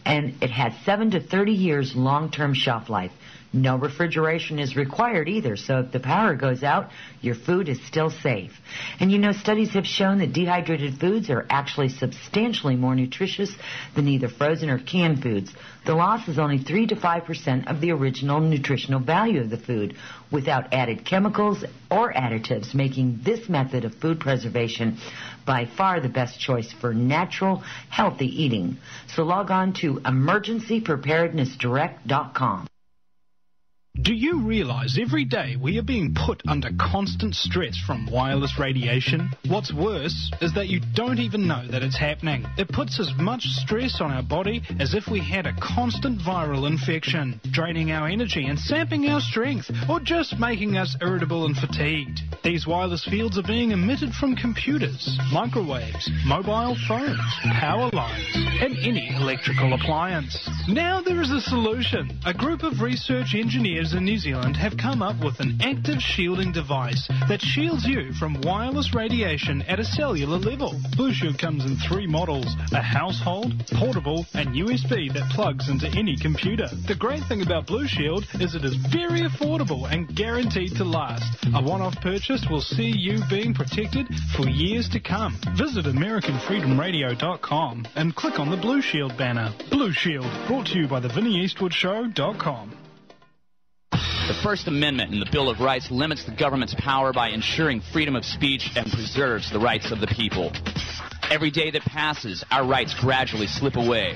And it has 7 to 30 years long-term shelf life. No refrigeration is required either, so if the power goes out, your food is still safe. And you know, studies have shown that dehydrated foods are actually substantially more nutritious than either frozen or canned foods. The loss is only 3 to 5% of the original nutritional value of the food, without added chemicals or additives, making this method of food preservation by far the best choice for natural, healthy eating. So log on to emergencypreparednessdirect.com. Do you realize every day we are being put under constant stress from wireless radiation? What's worse is that you don't even know that it's happening. It puts as much stress on our body as if we had a constant viral infection, draining our energy and sapping our strength, or just making us irritable and fatigued. These wireless fields are being emitted from computers, microwaves, mobile phones, power lines, and any electrical appliance. Now there is a solution. A group of research engineers in New Zealand have come up with an active shielding device that shields you from wireless radiation at a cellular level. Blue Shield comes in 3 models, a household, portable, and USB that plugs into any computer. The great thing about Blue Shield is it is very affordable and guaranteed to last. A one-off purchase will see you being protected for years to come. Visit AmericanFreedomRadio.com and click on the Blue Shield banner. Blue Shield, brought to you by the VinnyEastwoodShow.com. The First Amendment in the Bill of Rights limits the government's power by ensuring freedom of speech and preserves the rights of the people. Every day that passes, our rights gradually slip away.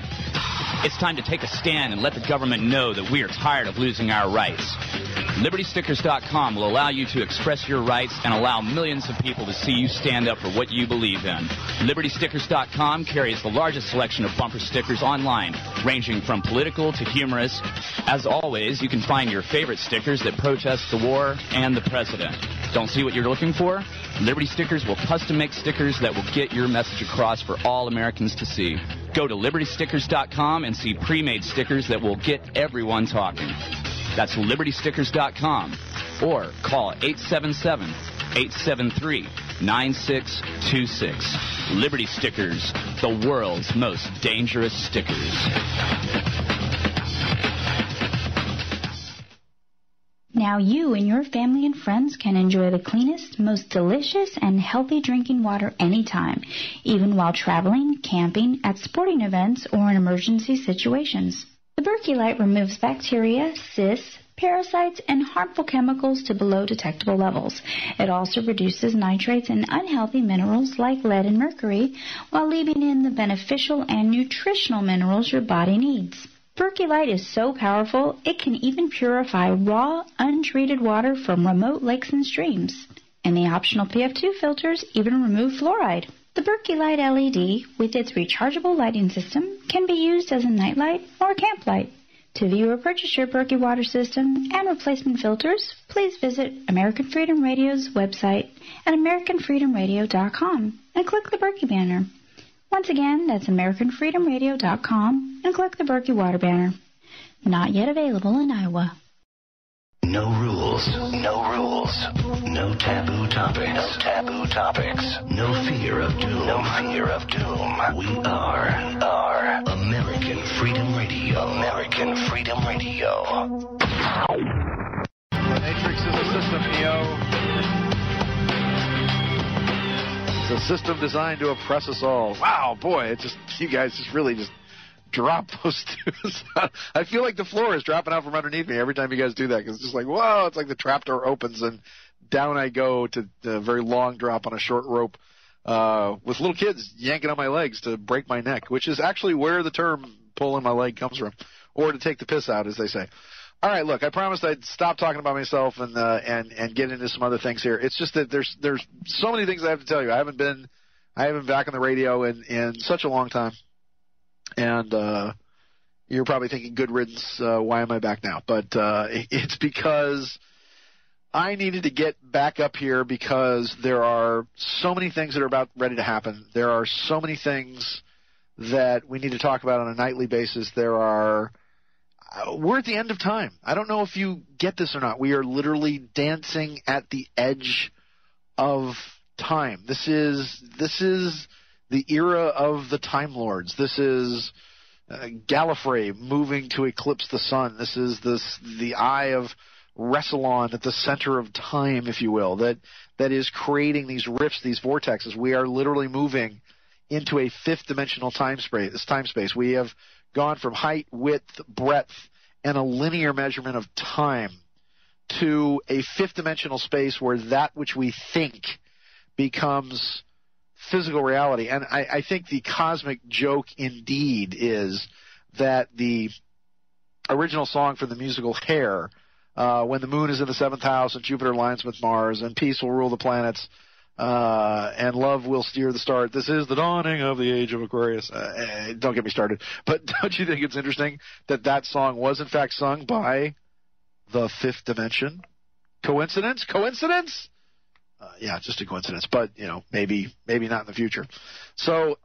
It's time to take a stand and let the government know that we are tired of losing our rights. LibertyStickers.com will allow you to express your rights and allow millions of people to see you stand up for what you believe in. LibertyStickers.com carries the largest selection of bumper stickers online, ranging from political to humorous. As always, you can find your favorite stickers that protest the war and the president. Don't see what you're looking for? Liberty Stickers will custom make stickers that will get your message across for all Americans to see. Go to LibertyStickers.com and see pre-made stickers that will get everyone talking. That's LibertyStickers.com, or call 877-873-9626. Liberty Stickers, the world's most dangerous stickers. Now you and your family and friends can enjoy the cleanest, most delicious, and healthy drinking water anytime, even while traveling, camping, at sporting events, or in emergency situations. The Berkey Light removes bacteria, cysts, parasites, and harmful chemicals to below detectable levels. It also reduces nitrates and unhealthy minerals like lead and mercury, while leaving in the beneficial and nutritional minerals your body needs. Berkey Light is so powerful, it can even purify raw, untreated water from remote lakes and streams. And the optional PF2 filters even remove fluoride. The Berkey Light LED, with its rechargeable lighting system, can be used as a nightlight or camp light. To view or purchase your Berkey water system and replacement filters, please visit American Freedom Radio's website at AmericanFreedomRadio.com and click the Berkey banner. Once again, that's AmericanFreedomRadio.com and click the Berkey water banner. Not yet available in Iowa. No rules. No rules. No taboo topics. No taboo topics. No fear of doom. No fear of doom. We are American Freedom Radio. American Freedom Radio. The Matrix is a system, Neo. It's a system designed to oppress us all. Wow, boy, you guys just really drop those twos. I feel like the floor is dropping out from underneath me every time you guys do that, because it's just like, whoa, it's like the trapdoor opens and down I go to the very long drop on a short rope with little kids yanking on my legs to break my neck, which is actually where the term pulling my leg comes from, or to take the piss out, as they say. All right, look, I promised I'd stop talking about myself and get into some other things here. It's just that there's so many things I have to tell you. I haven't been back on the radio in such a long time. And you're probably thinking, good riddance, why am I back now? But it's because I needed to get back up here because there are so many things that are about ready to happen. There are so many things that we need to talk about on a nightly basis. We're at the end of time. I don't know if you get this or not. We are literally dancing at the edge of time. This is the era of the Time Lords. This is Gallifrey moving to eclipse the sun. This is the eye of Rassilon at the center of time, if you will, that is creating these rifts, these vortexes. We are literally moving into a fifth-dimensional time space. We have gone from height, width, breadth, and a linear measurement of time to a fifth-dimensional space where that which we think becomes physical reality. And I think the cosmic joke indeed is that the original song for the musical Hair, when the moon is in the seventh house and Jupiter aligns with Mars and peace will rule the planets and love will steer the stars. This is the dawning of the age of Aquarius. Don't get me started. But don't you think it's interesting that song was in fact sung by the fifth dimension? Coincidence? Coincidence? Yeah, just a coincidence. But, maybe not in the future. So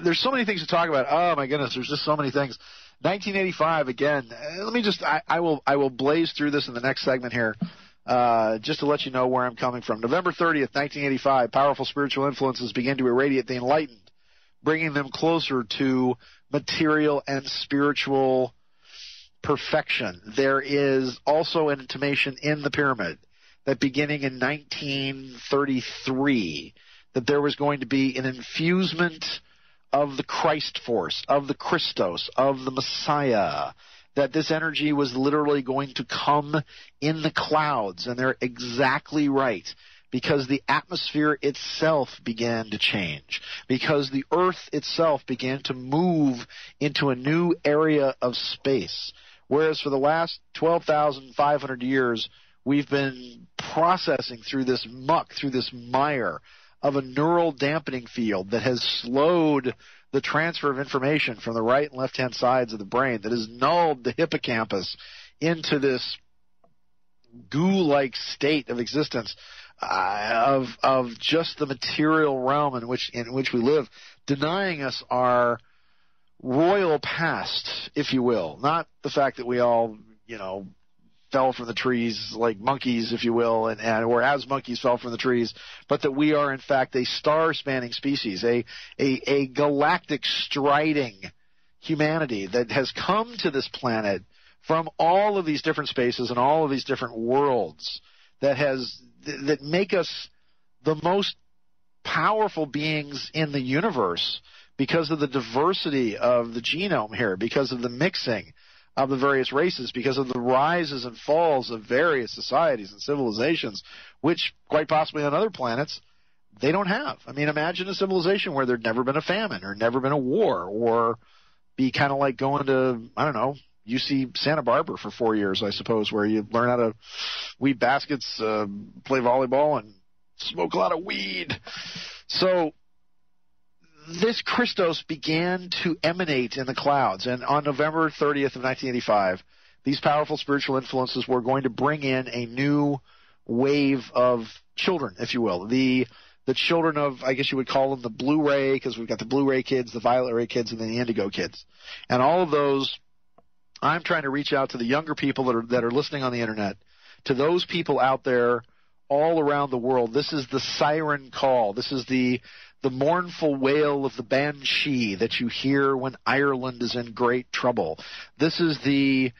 there's so many things to talk about. Oh, my goodness, there's just so many things. 1985, again, let me just, I will blaze through this in the next segment here, just to let you know where I'm coming from. November 30th, 1985, powerful spiritual influences begin to irradiate the enlightened, bringing them closer to material and spiritual perfection. There is also an intimation in the pyramid that beginning in 1933, that there was going to be an infusement of the Christ force, of the Christos, of the Messiah, that this energy was literally going to come in the clouds, and they're exactly right, because the atmosphere itself began to change, because the earth itself began to move into a new area of space, whereas for the last 12,500 years, we've been processing through this muck, through this mire of a neural dampening field that has slowed the transfer of information from the right and left-hand sides of the brain, that has nulled the hippocampus into this goo-like state of existence of just the material realm in which we live, denying us our royal past, if you will. Not the fact that we all, fell from the trees like monkeys, if you will, or as monkeys fell from the trees, but that we are in fact a star-spanning species, a galactic striding humanity that has come to this planet from all of these different spaces and all of these different worlds that make us the most powerful beings in the universe because of the diversity of the genome here, because of the mixing of the various races, because of the rises and falls of various societies and civilizations, which quite possibly on other planets they don't have. I mean, imagine a civilization where there'd never been a famine or never been a war, or be kind of like going to, UC Santa Barbara for 4 years, I suppose, where you learn how to weave baskets, play volleyball, and smoke a lot of weed. So this Christos began to emanate in the clouds, and on November 30th of 1985, these powerful spiritual influences were going to bring in a new wave of children, if you will. The children of, I guess you would call them the blue ray, because we've got the blue ray kids, the violet ray kids, and then the indigo kids. And all of those, I'm trying to reach out to the younger people that are listening on the internet, to those people out there all around the world. This is the siren call. This is the mournful wail of the banshee that you hear when Ireland is in great trouble. This is the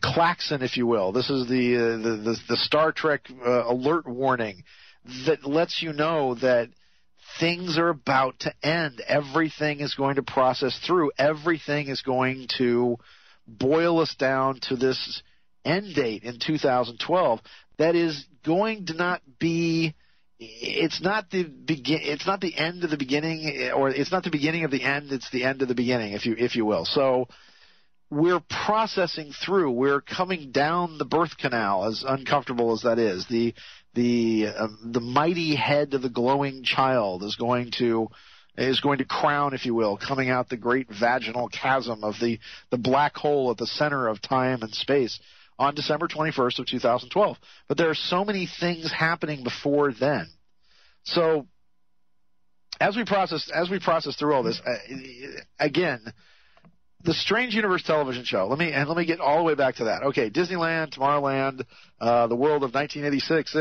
klaxon, if you will. This is the Star Trek alert warning that lets you know that things are about to end. Everything is going to process through. Everything is going to boil us down to this end date in 2012 that is going to not be. It's not the end of the beginning, or it's not the beginning of the end. It's the end of the beginning, if you will. So we're processing through. We're coming down the birth canal, as uncomfortable as that is. The mighty head of the glowing child is going to crown, if you will, coming out the great vaginal chasm of the black hole at the center of time and space on December 21st of 2012. But there are so many things happening before then. So as we process through all this, again, the Strange Universe television show. Let me get all the way back to that. Okay, Disneyland, Tomorrowland, the world of 1986,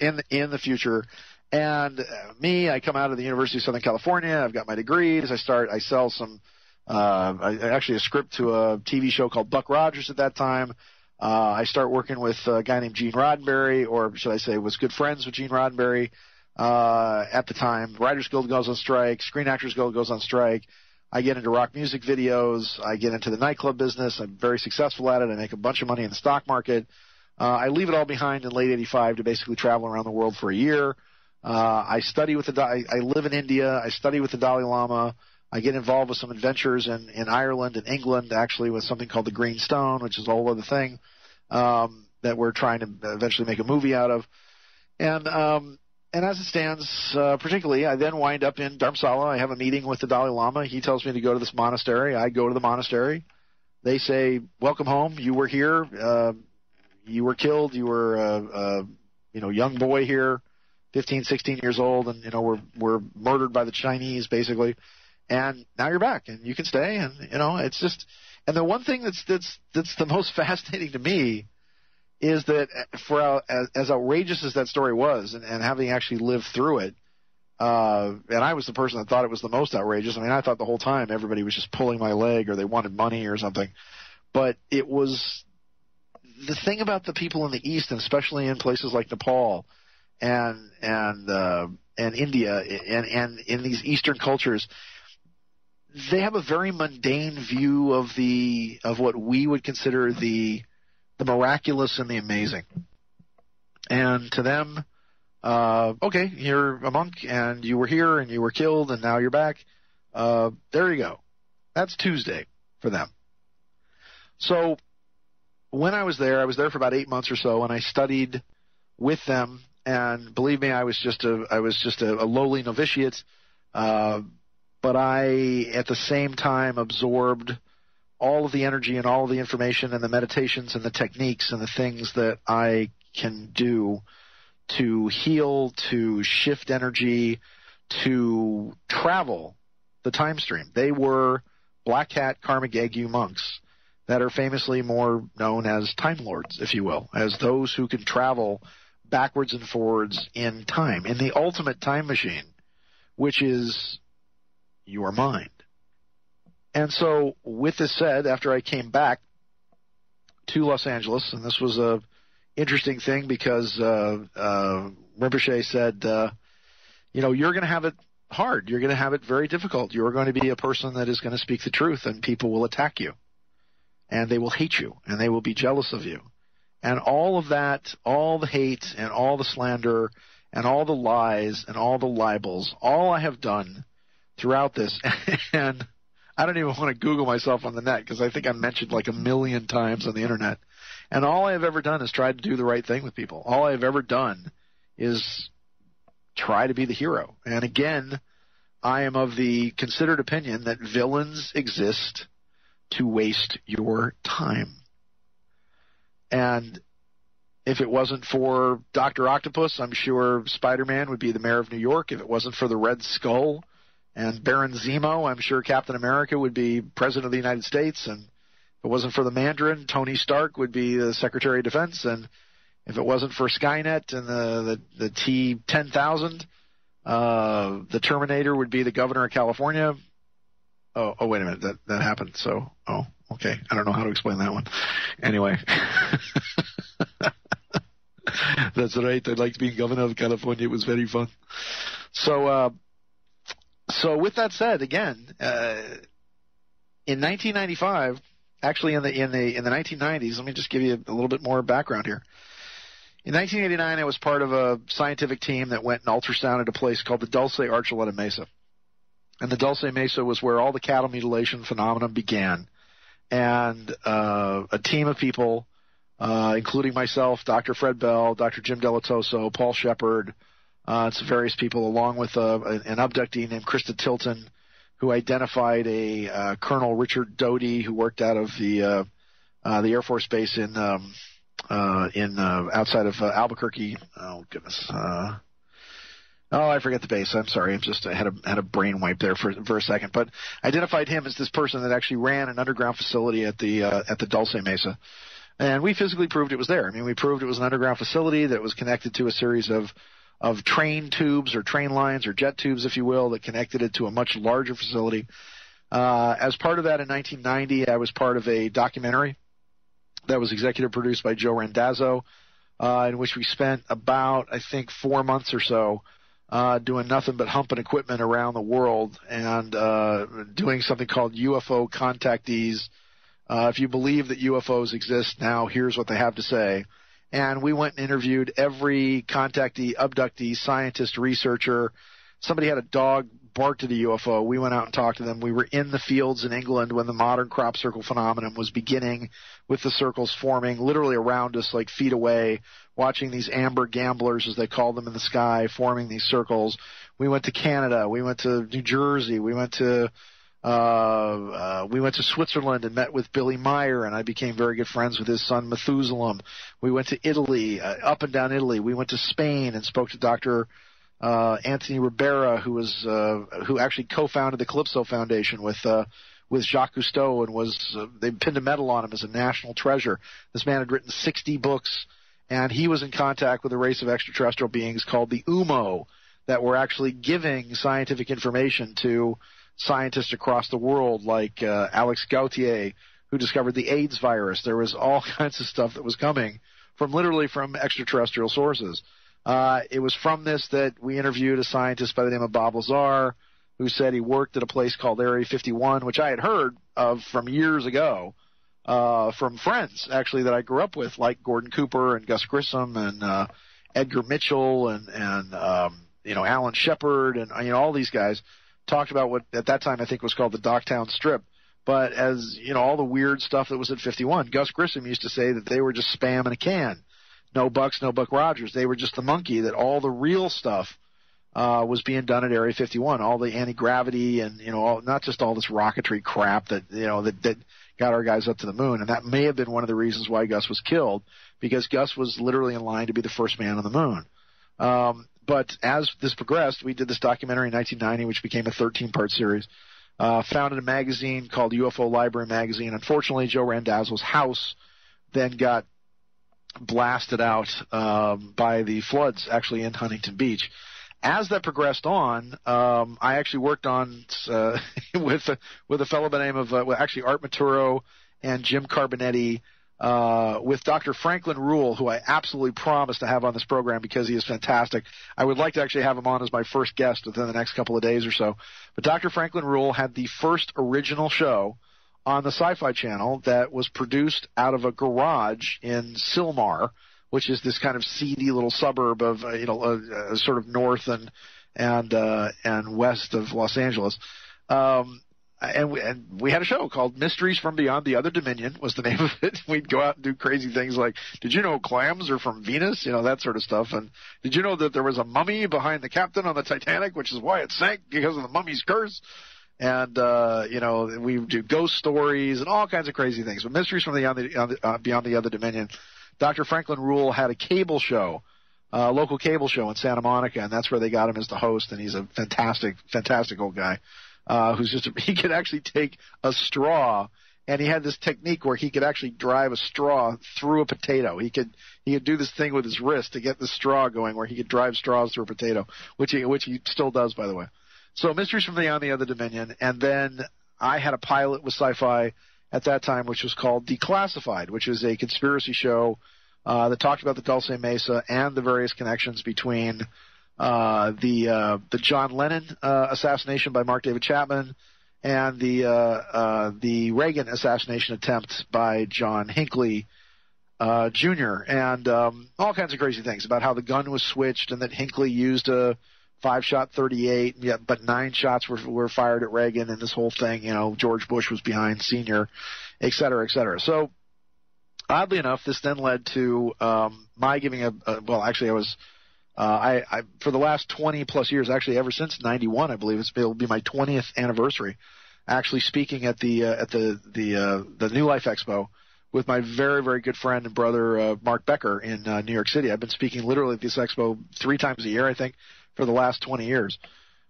in the future. And I come out of the University of Southern California. I've got my degrees. I sell some actually a script to a TV show called Buck Rogers at that time. I start working with a guy named Gene Roddenberry, or should I say was good friends with Gene Roddenberry at the time. Writers Guild goes on strike. Screen Actors Guild goes on strike. I get into rock music videos. I get into the nightclub business. I'm very successful at it. I make a bunch of money in the stock market. I leave it all behind in late '85 to basically travel around the world for a year. I study with I live in India. I study with the Dalai Lama. I get involved with some adventures in Ireland and England, actually, with something called the Green Stone, which is a whole other thing that we're trying to eventually make a movie out of. And as it stands, particularly, I then wind up in Dharamsala. I have a meeting with the Dalai Lama. He tells me to go to this monastery. I go to the monastery. They say, "Welcome home. You were here. You were killed. You were a young boy here, 15, 16 years old, and we're murdered by the Chinese, basically. And now you're back, and you can stay." And it's just, and the one thing that's the most fascinating to me is that for as outrageous as that story was, and having actually lived through it, and I was the person that thought it was the most outrageous. I mean, I thought the whole time everybody was just pulling my leg, or they wanted money or something. But it was the thing about the people in the East, and especially in places like Nepal and India and in these Eastern cultures. They have a very mundane view of what we would consider the miraculous and the amazing. And to them, okay, you're a monk and you were here and you were killed and now you're back. There you go. That's Tuesday for them. So when I was there for about 8 months or so, and I studied with them. And believe me, I was just a lowly novitiate. But I, at the same time, absorbed all of the energy and all of the information and the meditations and the techniques and the things that I can do to heal, to shift energy, to travel the time stream. They were Black Hat Karmic Agu monks that are famously more known as Time Lords, if you will, as those who can travel backwards and forwards in time, in the ultimate time machine, which is your mind. And so, with this said, after I came back to Los Angeles, and this was a interesting thing because Rinpoche said, you're going to have it hard. You're going to have it very difficult. You're going to be a person that is going to speak the truth, and people will attack you, and they will hate you, and they will be jealous of you. And all of that, all the hate and all the slander and all the lies and all the libels, all I have done throughout this, and I don't even want to Google myself on the net because I think I'm mentioned like 1 million times on the internet. And all I have ever done is tried to do the right thing with people. All I have ever done is try to be the hero. And again, I am of the considered opinion that villains exist to waste your time. And if it wasn't for Dr. Octopus, I'm sure Spider-Man would be the mayor of New York. If it wasn't for the Red Skull and Baron Zemo, I'm sure Captain America would be president of the United States. And if it wasn't for the Mandarin, Tony Stark would be the Secretary of Defense. And if it wasn't for Skynet and the T-10,000, the Terminator would be the governor of California. Oh, wait a minute. That happened. So, okay. I don't know how to explain that one. Anyway. That's right. I'd like to be governor of California. It was very fun. So with that said, again, in 1995, actually in the 1990s, let me just give you a little bit more background here. In 1989, I was part of a scientific team that went and ultrasounded a place called the Dulce Archuleta Mesa. And the Dulce Mesa was where all the cattle mutilation phenomenon began. And a team of people, including myself, Dr. Fred Bell, Dr. Jim Delatoso, Paul Shepard, some various people, along with an abductee named Krista Tilton, who identified a Colonel Richard Doty, who worked out of the Air Force Base in outside of Albuquerque. Oh goodness. I forget the base. I'm sorry. I had a brain wipe there for a second. But identified him as this person that actually ran an underground facility at the Dulce Mesa. And we physically proved it was there. I mean, we proved it was an underground facility that was connected to a series of train tubes or train lines or jet tubes, if you will, that connected it to a much larger facility. As part of that, in 1990, I was part of a documentary that was executive produced by Joe Randazzo, in which we spent about, I think, 4 months or so doing nothing but humping equipment around the world and doing something called UFO Contactees. If you believe that UFOs exist now, here's what they have to say. And we went and interviewed every contactee, abductee, scientist, researcher. Somebody had a dog barked at a UFO. We went out and talked to them. We were in the fields in England when the modern crop circle phenomenon was beginning, with the circles forming literally around us, like feet away, watching these amber gamblers, as they called them, in the sky, forming these circles. We went to Canada. We went to New Jersey. We went to Switzerland and met with Billy Meyer, and I became very good friends with his son Methuselah. We went to Italy, up and down Italy. We went to Spain and spoke to Dr. Anthony Ribera, who actually co-founded the Calypso Foundation with Jacques Cousteau, and they pinned a medal on him as a national treasure. This man had written 60 books, and he was in contact with a race of extraterrestrial beings called the UMO that were actually giving scientific information to scientists across the world, like Alex Gautier, who discovered the AIDS virus. There was all kinds of stuff that was coming literally from extraterrestrial sources. It was from this that we interviewed a scientist by the name of Bob Lazar, who said he worked at a place called Area 51, which I had heard of from years ago, from friends, actually, that I grew up with, like Gordon Cooper and Gus Grissom and Edgar Mitchell and Alan Shepard and all these guys talked about what at that time I think was called the Dogtown Strip. But as all the weird stuff that was at 51, Gus Grissom used to say that they were just spam in a can. No Bucks, no Buck Rogers. They were just the monkey, that all the real stuff was being done at Area 51, all the anti-gravity and, not just all this rocketry crap that got our guys up to the moon. And that may have been one of the reasons why Gus was killed, because Gus was literally in line to be the first man on the moon. But as this progressed, we did this documentary in 1990, which became a 13-part series, founded a magazine called UFO Library Magazine. Unfortunately, Joe Randazzo's house then got blasted out by the floods, actually, in Huntington Beach. As that progressed on, I actually worked on with a fellow by the name of Art Maturo and Jim Carbonetti, with Dr. Franklin Rule, who I absolutely promised to have on this program because he is fantastic. I would like to actually have him on as my first guest within the next couple of days or so. But Dr. Franklin Rule had the first original show on the Sci-Fi Channel that was produced out of a garage in Sylmar, which is this kind of seedy little suburb of sort of north and west of Los Angeles. And we had a show called Mysteries from Beyond the Other Dominion was the name of it. We'd go out and do crazy things like, did you know clams are from Venus? That sort of stuff. And did you know that there was a mummy behind the captain on the Titanic, which is why it sank, because of the mummy's curse? And, we do ghost stories and all kinds of crazy things. But Mysteries from Beyond the Other Dominion, Dr. Franklin Rule had a cable show, local cable show in Santa Monica, and that's where they got him as the host. And he's a fantastic, fantastic old guy. He could actually take a straw, and he had this technique where he could actually drive a straw through a potato. He could do this thing with his wrist to get the straw going, where he could drive straws through a potato, which he still does, by the way. So Mysteries from Beyond the Other Dominion, and then I had a pilot with Sci-Fi at that time, which was called Declassified, which is a conspiracy show that talked about the Dulce Mesa and the various connections between the John Lennon assassination by Mark David Chapman and the Reagan assassination attempt by John Hinckley Jr. and all kinds of crazy things about how the gun was switched and that Hinckley used a 5-shot 38, but 9 shots were fired at Reagan, and this whole thing, George Bush was behind Sr., et cetera, et cetera. So oddly enough, this then led to my giving I was for the last 20 plus years, actually ever since 91, I believe it'll be my 20th anniversary, actually speaking at the New Life Expo with my very, very good friend and brother Mark Becker in New York City. I've been speaking literally at this expo 3 times a year, I think, for the last 20 years.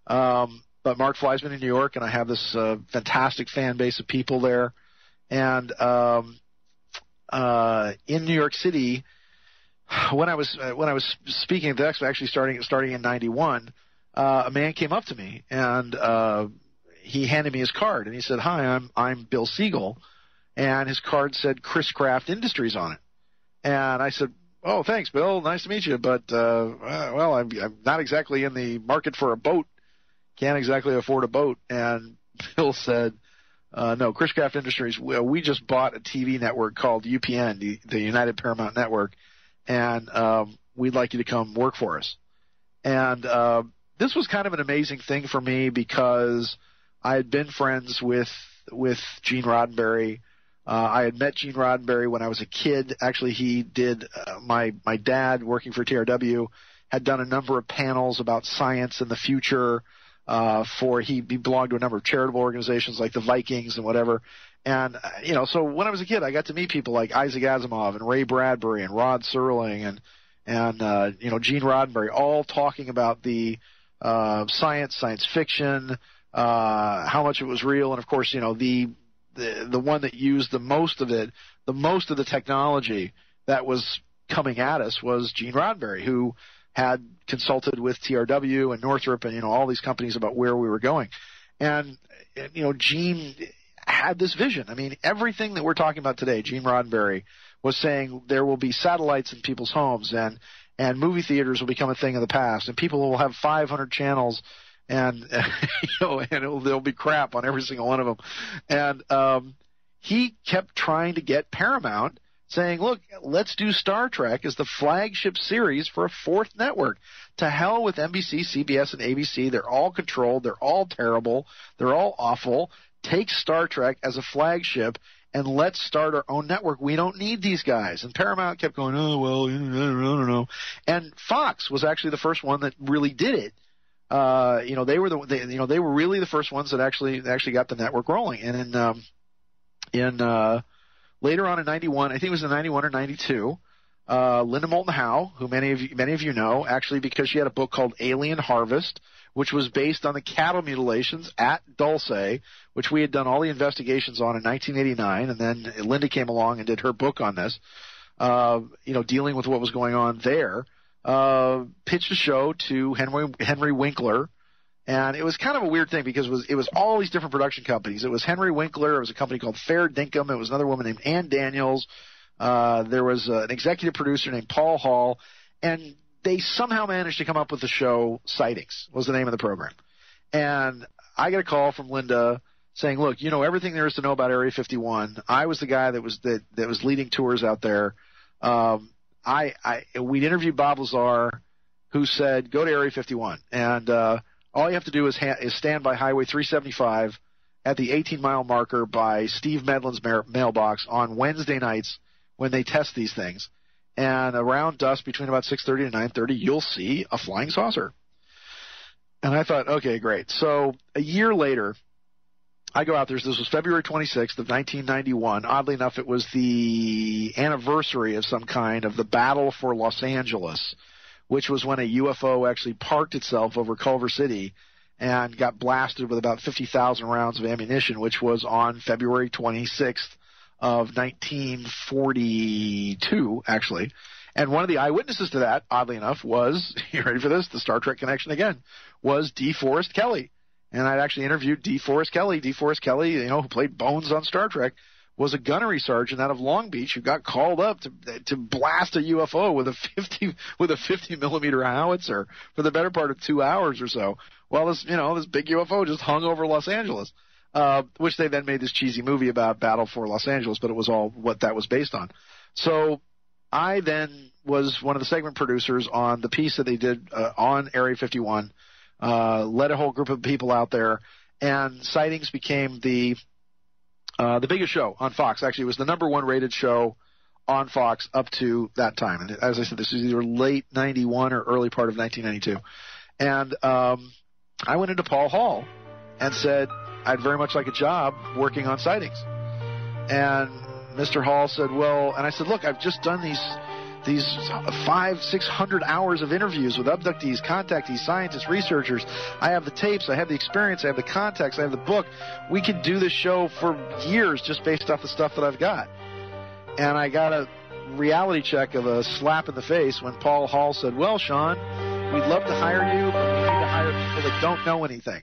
But Mark flies me to New York, and I have this fantastic fan base of people there. And in New York City, when I was speaking at the expo, actually starting in 91, a man came up to me, and he handed me his card, and he said, "Hi, I'm Bill Siegel," and his card said Chris Craft Industries on it. And I said, "Oh, thanks, Bill. Nice to meet you, but well, I'm not exactly in the market for a boat. Can't exactly afford a boat." And Bill said, "No, Chris Craft Industries. We just bought a TV network called UPN, the United Paramount Network, and we'd like you to come work for us." And this was kind of an amazing thing for me because I had been friends with Gene Roddenberry. I had met Gene Roddenberry when I was a kid. Actually, he did my dad, working for TRW, had done a number of panels about science and the future. He belonged to a number of charitable organizations like the Vikings and whatever. And so when I was a kid, I got to meet people like Isaac Asimov and Ray Bradbury and Rod Serling and Gene Roddenberry, all talking about the science fiction, how much it was real, and of course, the one that used the most of the technology that was coming at us was Gene Roddenberry, who had consulted with TRW and Northrop and all these companies about where we were going. And Gene had this vision. I mean, everything that we're talking about today, Gene Roddenberry was saying there will be satellites in people's homes, and movie theaters will become a thing of the past, and people will have 500 channels, and there'll be crap on every single one of them. And he kept trying to get Paramount, saying, "Look, let's do Star Trek as the flagship series for a fourth network. To hell with NBC, CBS, and ABC. They're all controlled. They're all terrible. They're all awful. Take Star Trek as a flagship, and let's start our own network. We don't need these guys." And Paramount kept going, "Oh, well, I don't know." And Fox was actually the first one that really did it. They were really the first ones that actually got the network rolling. And in later on in '91, I think it was in '91 or '92, Linda Moulton Howe, who many of you know, actually because she had a book called Alien Harvest, which was based on the cattle mutilations at Dulce, which we had done all the investigations on in 1989, and then Linda came along and did her book on this, dealing with what was going on there. Pitched a show to Henry Winkler, and it was kind of a weird thing because it was all these different production companies. It was Henry Winkler. It was a company called Fair Dinkum. It was another woman named Ann Daniels. There was an executive producer named Paul Hall, and they somehow managed to come up with the show Sightings was the name of the program. And I got a call from Linda saying, "Look, everything there is to know about Area 51. I was the guy that was leading tours out there. We'd interviewed Bob Lazar, who said, go to Area 51, and all you have to do is stand by Highway 375 at the 18-mile marker by Steve Medlin's mailbox on Wednesday nights when they test these things. And around dusk, between about 6:30 and 9:30, you'll see a flying saucer." And I thought, okay, great. So a year later, I go out there. This was February 26th of 1991. Oddly enough, it was the anniversary of some kind of the Battle for Los Angeles, which was when a UFO actually parked itself over Culver City and got blasted with about 50,000 rounds of ammunition, which was on February 26th of 1942, actually. And one of the eyewitnesses to that, oddly enough, was, you ready for this, the Star Trek connection again, was DeForest Kelley. And I'd actually interviewed DeForest Kelley. DeForest Kelley, who played Bones on Star Trek, was a gunnery sergeant out of Long Beach who got called up to blast a UFO with a 50 millimeter howitzer for the better part of 2 hours or so. Well, this big UFO just hung over Los Angeles, which they then made this cheesy movie about Battle for Los Angeles, but it was all what that was based on. So I then was one of the segment producers on the piece that they did on Area 51. Led a whole group of people out there, and Sightings became the biggest show on Fox. Actually, it was the number one rated show on Fox up to that time. And as I said, this is either late 91 or early part of 1992. And I went into Paul Hall and said, I'd very much like a job working on Sightings. And Mr. Hall said, well, and I said, look, I've just done these 500-600 hours of interviews with abductees, contactees, scientists, researchers. I have the tapes, I have the experience, I have the contacts, I have the book. We could do this show for years just based off the stuff that I've got. And I got a reality check of a slap in the face when Paul Hall said, well, Sean, we'd love to hire you, but we need to hire people that don't know anything.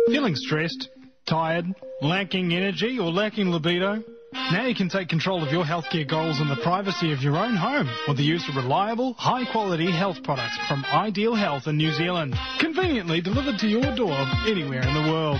Feeling stressed, tired, lacking energy or lacking libido? Now you can take control of your healthcare goals in the privacy of your own home with the use of reliable, high-quality health products from Ideal Health in New Zealand, conveniently delivered to your door anywhere in the world.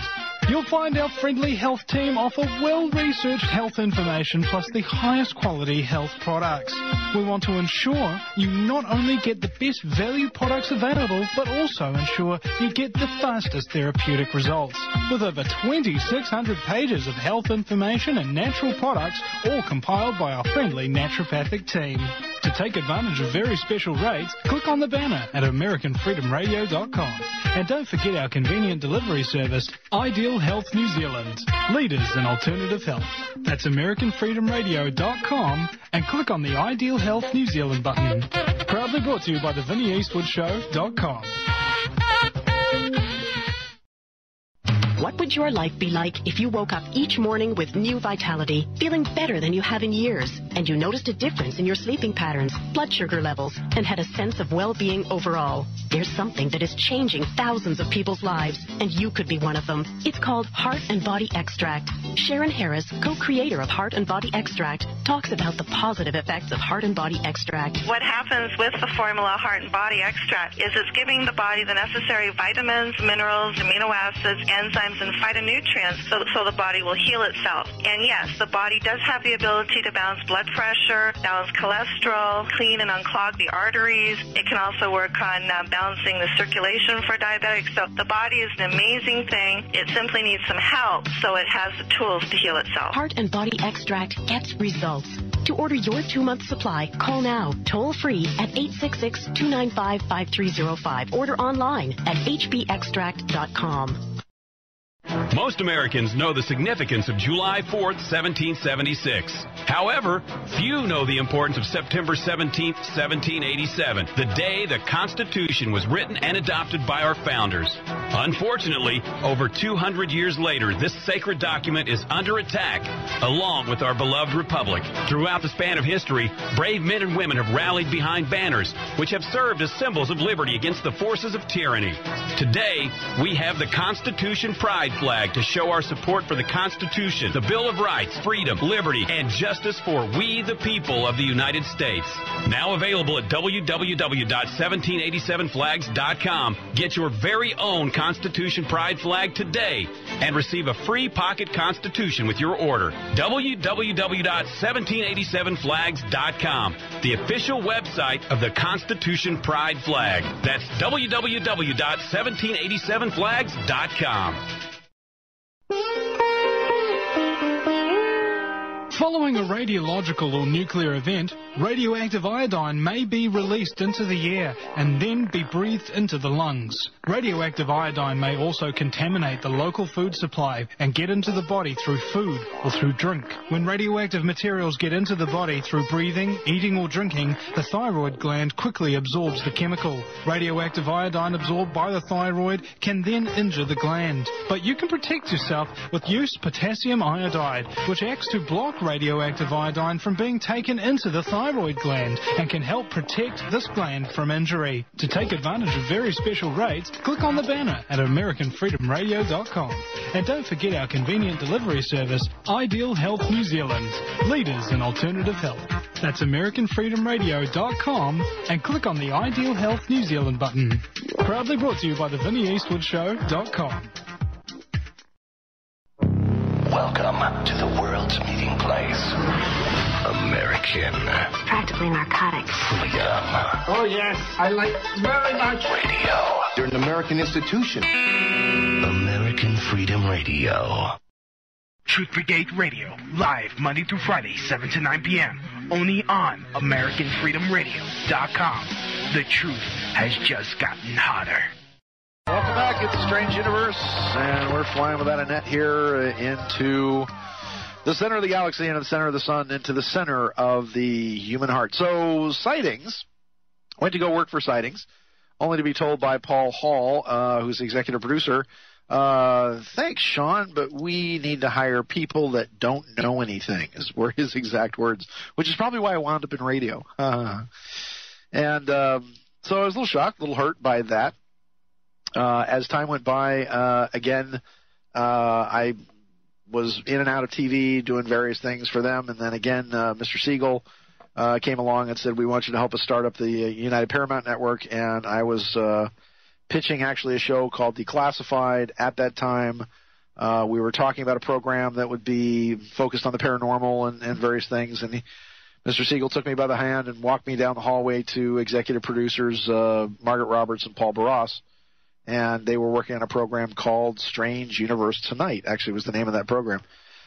You'll find our friendly health team offer well-researched health information plus the highest quality health products. We want to ensure you not only get the best value products available, but also ensure you get the fastest therapeutic results. With over 2,600 pages of health information and natural products, all compiled by our friendly naturopathic team. To take advantage of very special rates, click on the banner at AmericanFreedomRadio.com. And don't forget our convenient delivery service, Ideal Health New Zealand, leaders in alternative health. That's AmericanFreedomRadio.com and click on the Ideal Health New Zealand button. Proudly brought to you by the VinnieEastwoodShow.com. What would your life be like if you woke up each morning with new vitality, feeling better than you have in years, and you noticed a difference in your sleeping patterns, blood sugar levels, and had a sense of well-being overall? There's something that is changing thousands of people's lives, and you could be one of them. It's called Heart and Body Extract. Sharon Harris, co-creator of Heart and Body Extract, talks about the positive effects of Heart and Body Extract. What happens with the formula Heart and Body Extract is it's giving the body the necessary vitamins, minerals, amino acids, enzymes, and phytonutrients so the body will heal itself. And yes, the body does have the ability to balance blood pressure, balance cholesterol, clean and unclog the arteries. It can also work on balancing the circulation for diabetics. So the body is an amazing thing. It simply needs some help so it has the tools to heal itself. Heart and Body Extract gets results. To order your 2-month supply, call now, toll-free at 866-295-5305. Order online at hbextract.com. Most Americans know the significance of July 4th, 1776. However, few know the importance of September 17th, 1787, the day the Constitution was written and adopted by our founders. Unfortunately, over 200 years later, this sacred document is under attack, along with our beloved republic. Throughout the span of history, brave men and women have rallied behind banners, which have served as symbols of liberty against the forces of tyranny. Today, we have the Constitution Pride flag to show our support for the Constitution, the Bill of Rights, freedom, liberty, and justice for we the people of the United States. Now available at www.1787flags.com. Get your very own Constitution Pride flag today and receive a free pocket Constitution with your order. www.1787flags.com, the official website of the Constitution Pride flag. That's www.1787flags.com. Following a radiological or nuclear event, radioactive iodine may be released into the air and then be breathed into the lungs. Radioactive iodine may also contaminate the local food supply and get into the body through food or through drink. When radioactive materials get into the body through breathing, eating or drinking, the thyroid gland quickly absorbs the chemical. Radioactive iodine absorbed by the thyroid can then injure the gland. But you can protect yourself with use potassium iodide, which acts to block radioactive iodine from being taken into the thyroid gland and can help protect this gland from injury. To take advantage of very special rates, click on the banner at AmericanFreedomRadio.com. And don't forget our convenient delivery service, Ideal Health New Zealand, leaders in alternative health. That's AmericanFreedomRadio.com and click on the Ideal Health New Zealand button. Proudly brought to you by the VinnieEastwoodShow.com. Welcome to the world's meeting place. American. Practically narcotics. Freedom. Oh, yes, I like very much. Radio. You're an American institution. American Freedom Radio. Truth Brigade Radio, live Monday through Friday, 7 to 9 p.m. Only on AmericanFreedomRadio.com. The truth has just gotten hotter. Welcome back. It's a Strange Universe, and we're flying without a net here into the center of the galaxy, into the center of the sun, into the center of the human heart. So, Sightings went to go work for Sightings, only to be told by Paul Hall, who's the executive producer, thanks, Sean, but we need to hire people that don't know anything, were his exact words, which is probably why I wound up in radio. So I was a little shocked, a little hurt by that. As time went by, again, I was in and out of TV doing various things for them. And then again, Mr. Siegel came along and said, we want you to help us start up the United Paramount Network. And I was pitching actually a show called Declassified at that time. We were talking about a program that would be focused on the paranormal and various things. And Mr. Siegel took me by the hand and walked me down the hallway to executive producers Margaret Roberts and Paul Barras. And they were working on a program called Strange Universe Tonight, actually was the name of that program.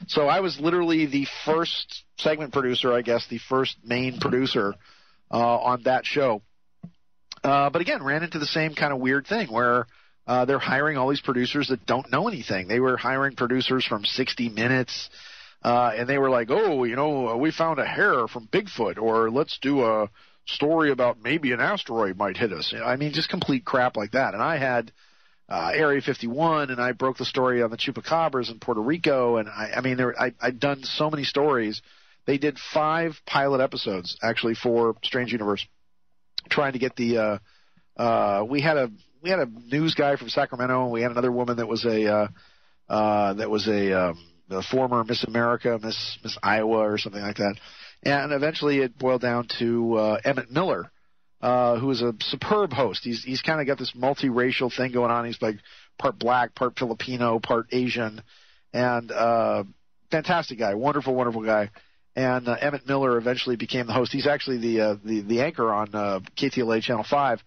So I was literally the first segment producer, I guess, the first main producer on that show. But again, ran into the same kind of weird thing where they're hiring all these producers that don't know anything. They were hiring producers from 60 Minutes, and they were like, oh, you know, we found a hair from Bigfoot, or let's do a story about maybe an asteroid might hit us. I mean, just complete crap like that. And I had Area 51, and I broke the story on the Chupacabras in Puerto Rico, and I'd done so many stories. They did 5 pilot episodes, actually, for Strange Universe, trying to get the we had a news guy from Sacramento, and we had another woman that was a former Miss America, Miss Iowa or something like that. And eventually it boiled down to Emmett Miller, who is a superb host. He's kind of got this multiracial thing going on. He's like part black, part Filipino, part Asian, and fantastic guy, wonderful, wonderful guy. And Emmett Miller eventually became the host. He's actually the anchor on KTLA Channel 5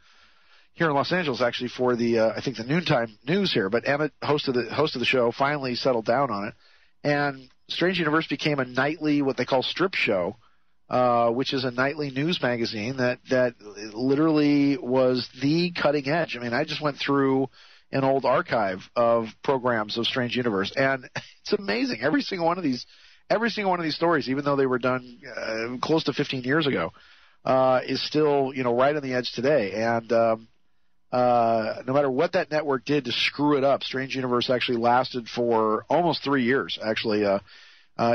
here in Los Angeles, actually, for the I think the noontime news here. But Emmett hosted the show, finally settled down on it, and Strange Universe became a nightly, what they call strip show, which is a nightly news magazine that literally was the cutting edge. I mean, I just went through an old archive of programs of Strange Universe, and it's amazing. Every single one of these stories, even though they were done close to 15 years ago, is still, you know, right on the edge today. And no matter what that network did to screw it up, Strange Universe actually lasted for almost 3 years, actually,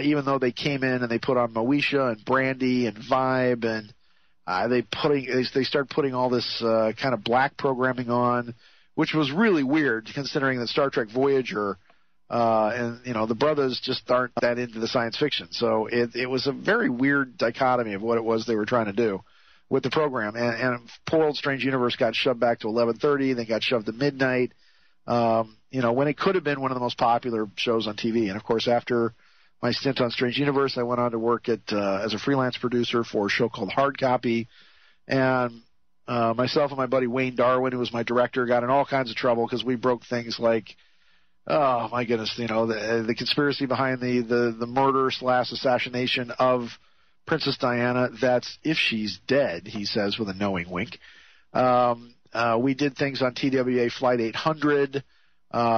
even though they came in and they put on Moesha and Brandy and Vibe, and they started putting all this kind of black programming on, which was really weird considering that Star Trek Voyager and, you know, the brothers just aren't that into the science fiction. So it was a very weird dichotomy of what it was they were trying to do with the program. And poor old Strange Universe got shoved back to 11:30. They got shoved to midnight, you know, when it could have been one of the most popular shows on TV. And, of course, after my stint on Strange Universe, I went on to work as a freelance producer for a show called Hard Copy. And myself and my buddy Wayne Darwin, who was my director, got in all kinds of trouble because we broke things like, oh my goodness, you know, the conspiracy behind the murder / assassination of Princess Diana. That's if she's dead, he says with a knowing wink. We did things on TWA Flight 800,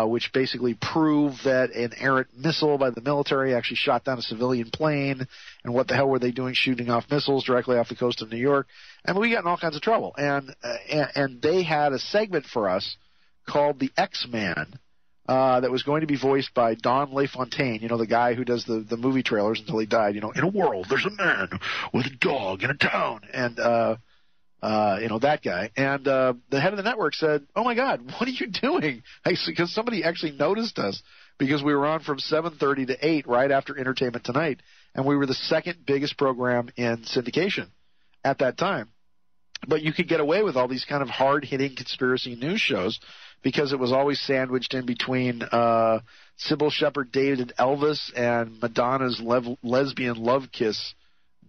which basically proved that an errant missile by the military actually shot down a civilian plane, and what the hell were they doing shooting off missiles directly off the coast of New York? And we got in all kinds of trouble. And they had a segment for us called The X-Man, that was going to be voiced by Don LaFontaine, you know, the guy who does the movie trailers until he died. You know, in a world, there's a man with a dog in a town. And, you know, that guy. And the head of the network said, oh, my God, what are you doing? Because somebody actually noticed us because we were on from 7:30 to 8 right after Entertainment Tonight. And we were the second biggest program in syndication at that time. But you could get away with all these kind of hard-hitting conspiracy news shows because it was always sandwiched in between Sybil Shepherd dated Elvis and Madonna's lesbian love kiss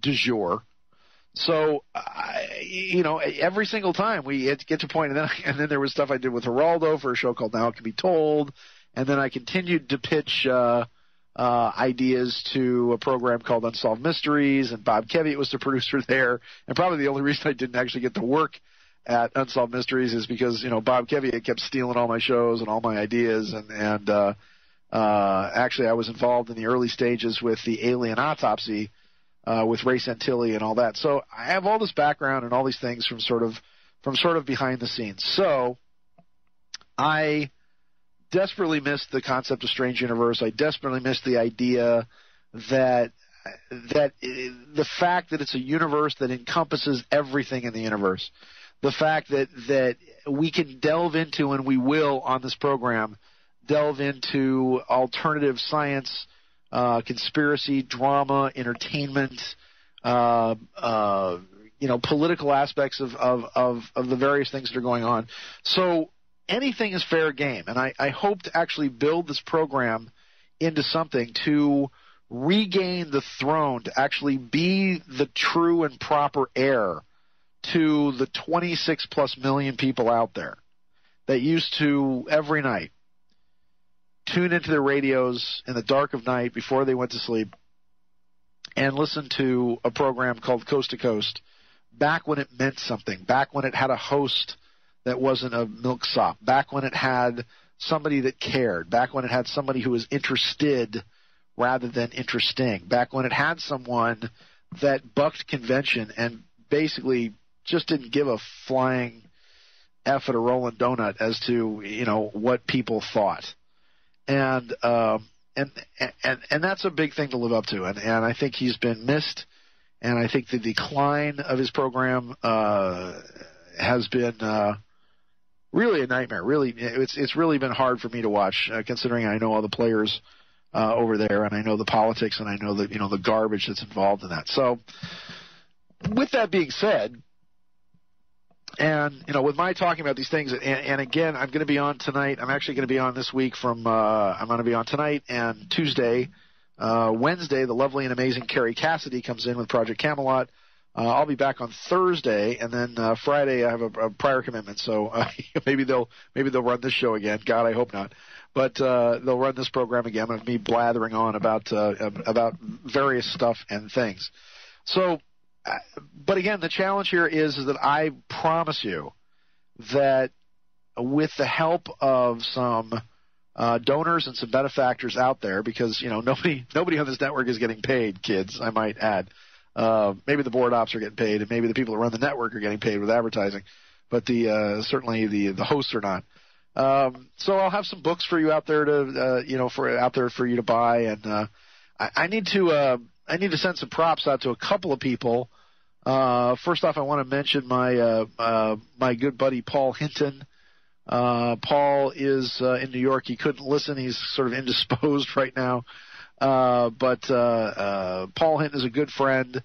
du jour. So, you know, every single time we had to get to a point, and then there was stuff I did with Geraldo for a show called Now It Can Be Told, and then I continued to pitch ideas to a program called Unsolved Mysteries, and Bob Kevitt was the producer there. And probably the only reason I didn't actually get to work at Unsolved Mysteries is because, you know, Bob Kevitt kept stealing all my shows and all my ideas, and actually I was involved in the early stages with the Alien Autopsy with Ray Santilli and all that. So I have all this background and all these things from sort of behind the scenes. So I desperately missed the concept of Strange Universe. I desperately missed the idea that the fact that it's a universe that encompasses everything in the universe. the fact that we can delve into, and we will on this program, delve into alternative science, conspiracy, drama, entertainment, political aspects of the various things that are going on. So anything is fair game, and I hope to actually build this program into something to regain the throne, to actually be the true and proper heir to the 26+ million people out there that used to every night tune into their radios in the dark of night before they went to sleep and listen to a program called Coast to Coast, back when it meant something, back when it had a host that wasn't a milksop, back when it had somebody that cared, back when it had somebody who was interested rather than interesting, back when it had someone that bucked convention and basically just didn't give a flying F at a rolling donut as to, what people thought. And that's a big thing to live up to. And I think he's been missed. And I think the decline of his program has been really a nightmare. Really, it's really been hard for me to watch, considering I know all the players over there, and I know the politics, and I know the garbage that's involved in that. So, with that being said, and with my talking about these things, and again, I'm going to be on tonight. I'm actually going to be on this week I'm going to be on tonight and Tuesday. Wednesday, the lovely and amazing Carrie Cassidy comes in with Project Camelot. I'll be back on Thursday, and then Friday I have a prior commitment, so maybe they'll run this show again. God, I hope not. But they'll run this program again of me blathering on about various stuff and things. So, but again, the challenge here is that I promise you that with the help of some donors and some benefactors out there, because nobody on this network is getting paid, kids, I might add. Maybe the board ops are getting paid, and maybe the people that run the network are getting paid with advertising, but certainly the hosts are not. So I'll have some books for you out there for you to buy, and I need to send some props out to a couple of people. First off, I want to mention my good buddy Paul Hinton. Paul is in New York. He couldn't listen. He's sort of indisposed right now. But Paul Hinton is a good friend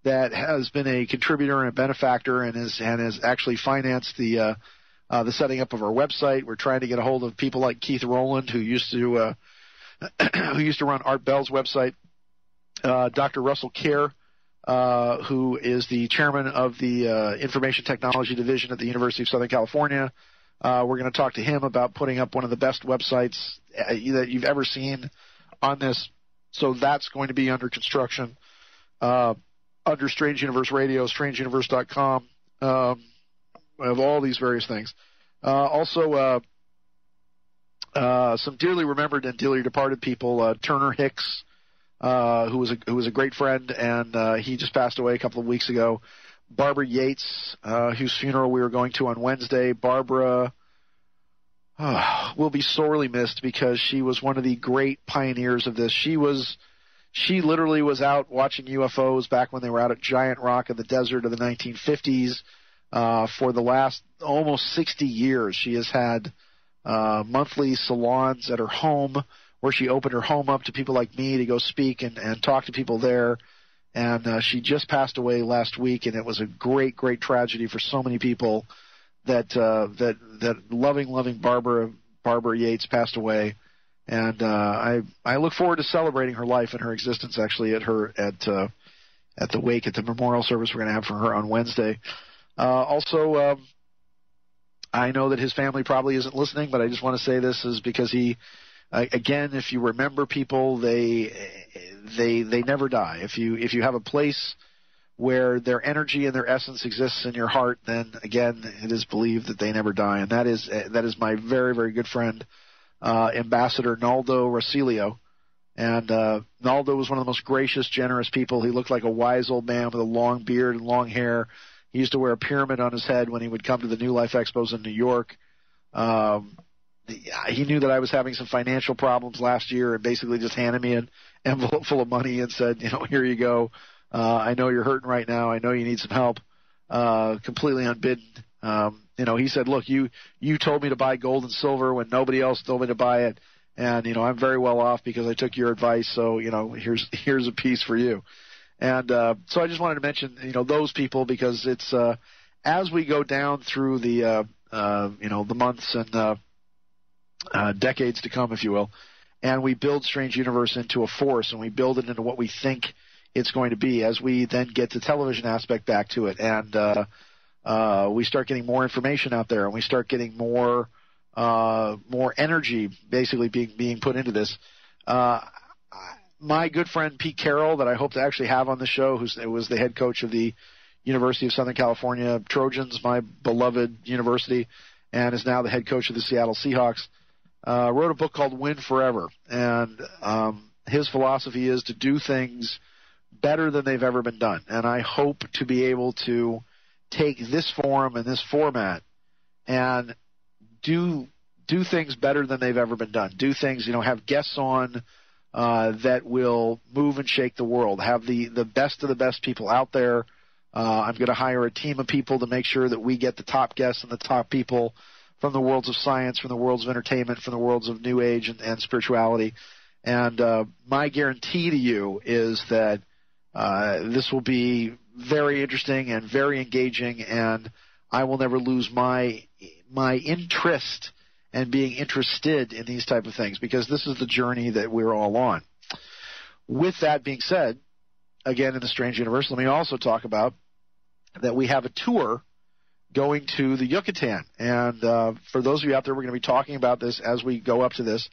that has been a contributor and a benefactor, and has actually financed the setting up of our website. We're trying to get a hold of people like Keith Rowland, who used to run Art Bell's website. Dr. Russell Kerr, who is the chairman of the Information Technology Division at the University of Southern California. We're going to talk to him about putting up one of the best websites that you've ever seen on this. So that's going to be under construction under Strange Universe Radio, strangeuniverse.com, of all these various things. Also, some dearly remembered and dearly departed people, Turner Hicks, who was a great friend, and he just passed away a couple of weeks ago. Barbara Yates, whose funeral we were going to on Wednesday. Barbara will be sorely missed because she was one of the great pioneers of this. She literally was out watching UFOs back when they were out at Giant Rock in the desert of the 1950s. For the last almost 60 years, she has had monthly salons at her home where she opened her home up to people like me to go speak and talk to people there. And she just passed away last week, and it was a great, great tragedy for so many people that loving Barbara Yates passed away. And I look forward to celebrating her life and her existence actually at the wake, at the memorial service we're going to have for her on Wednesday. Also, I know that his family probably isn't listening, but I just want to say this is because he, again, if you remember people, they never die. If you have a place where their energy and their essence exists in your heart, then again, it is believed that they never die. And that is my very, very good friend, Ambassador Naldo Rosilio. And Naldo was one of the most gracious, generous people. He looked like a wise old man with a long beard and long hair. He used to wear a pyramid on his head when he would come to the New Life Expos in New York. He knew that I was having some financial problems last year and basically just handed me an envelope full of money and said, here you go. I know you're hurting right now. I know you need some help. Completely unbidden. He said, look, you told me to buy gold and silver when nobody else told me to buy it. And, I'm very well off because I took your advice. So, here's a piece for you. And so I just wanted to mention, those people because it's as we go down through the months and decades to come, if you will, and we build Strange Universe into a force and we build it into what we think it's going to be as we then get the television aspect back to it. And we start getting more information out there and we start getting more energy basically being put into this. My good friend Pete Carroll, that I hope to actually have on the show, who was the head coach of the University of Southern California Trojans, my beloved university, and is now the head coach of the Seattle Seahawks, wrote a book called Win Forever. And his philosophy is to do things better than they've ever been done. And I hope to be able to take this forum and this format and do things better than they've ever been done. Do things, have guests on that will move and shake the world. Have the best of the best people out there. I'm going to hire a team of people to make sure that we get the top guests and the top people from the worlds of science, from the worlds of entertainment, from the worlds of New Age and spirituality. And my guarantee to you is that this will be very interesting and very engaging, and I will never lose my interest and being interested in these type of things, because this is the journey that we're all on. With that being said, again, in the Strange Universe, let me also talk about that we have a tour going to the Yucatan. And for those of you out there, we're going to be talking about this as we go up to this.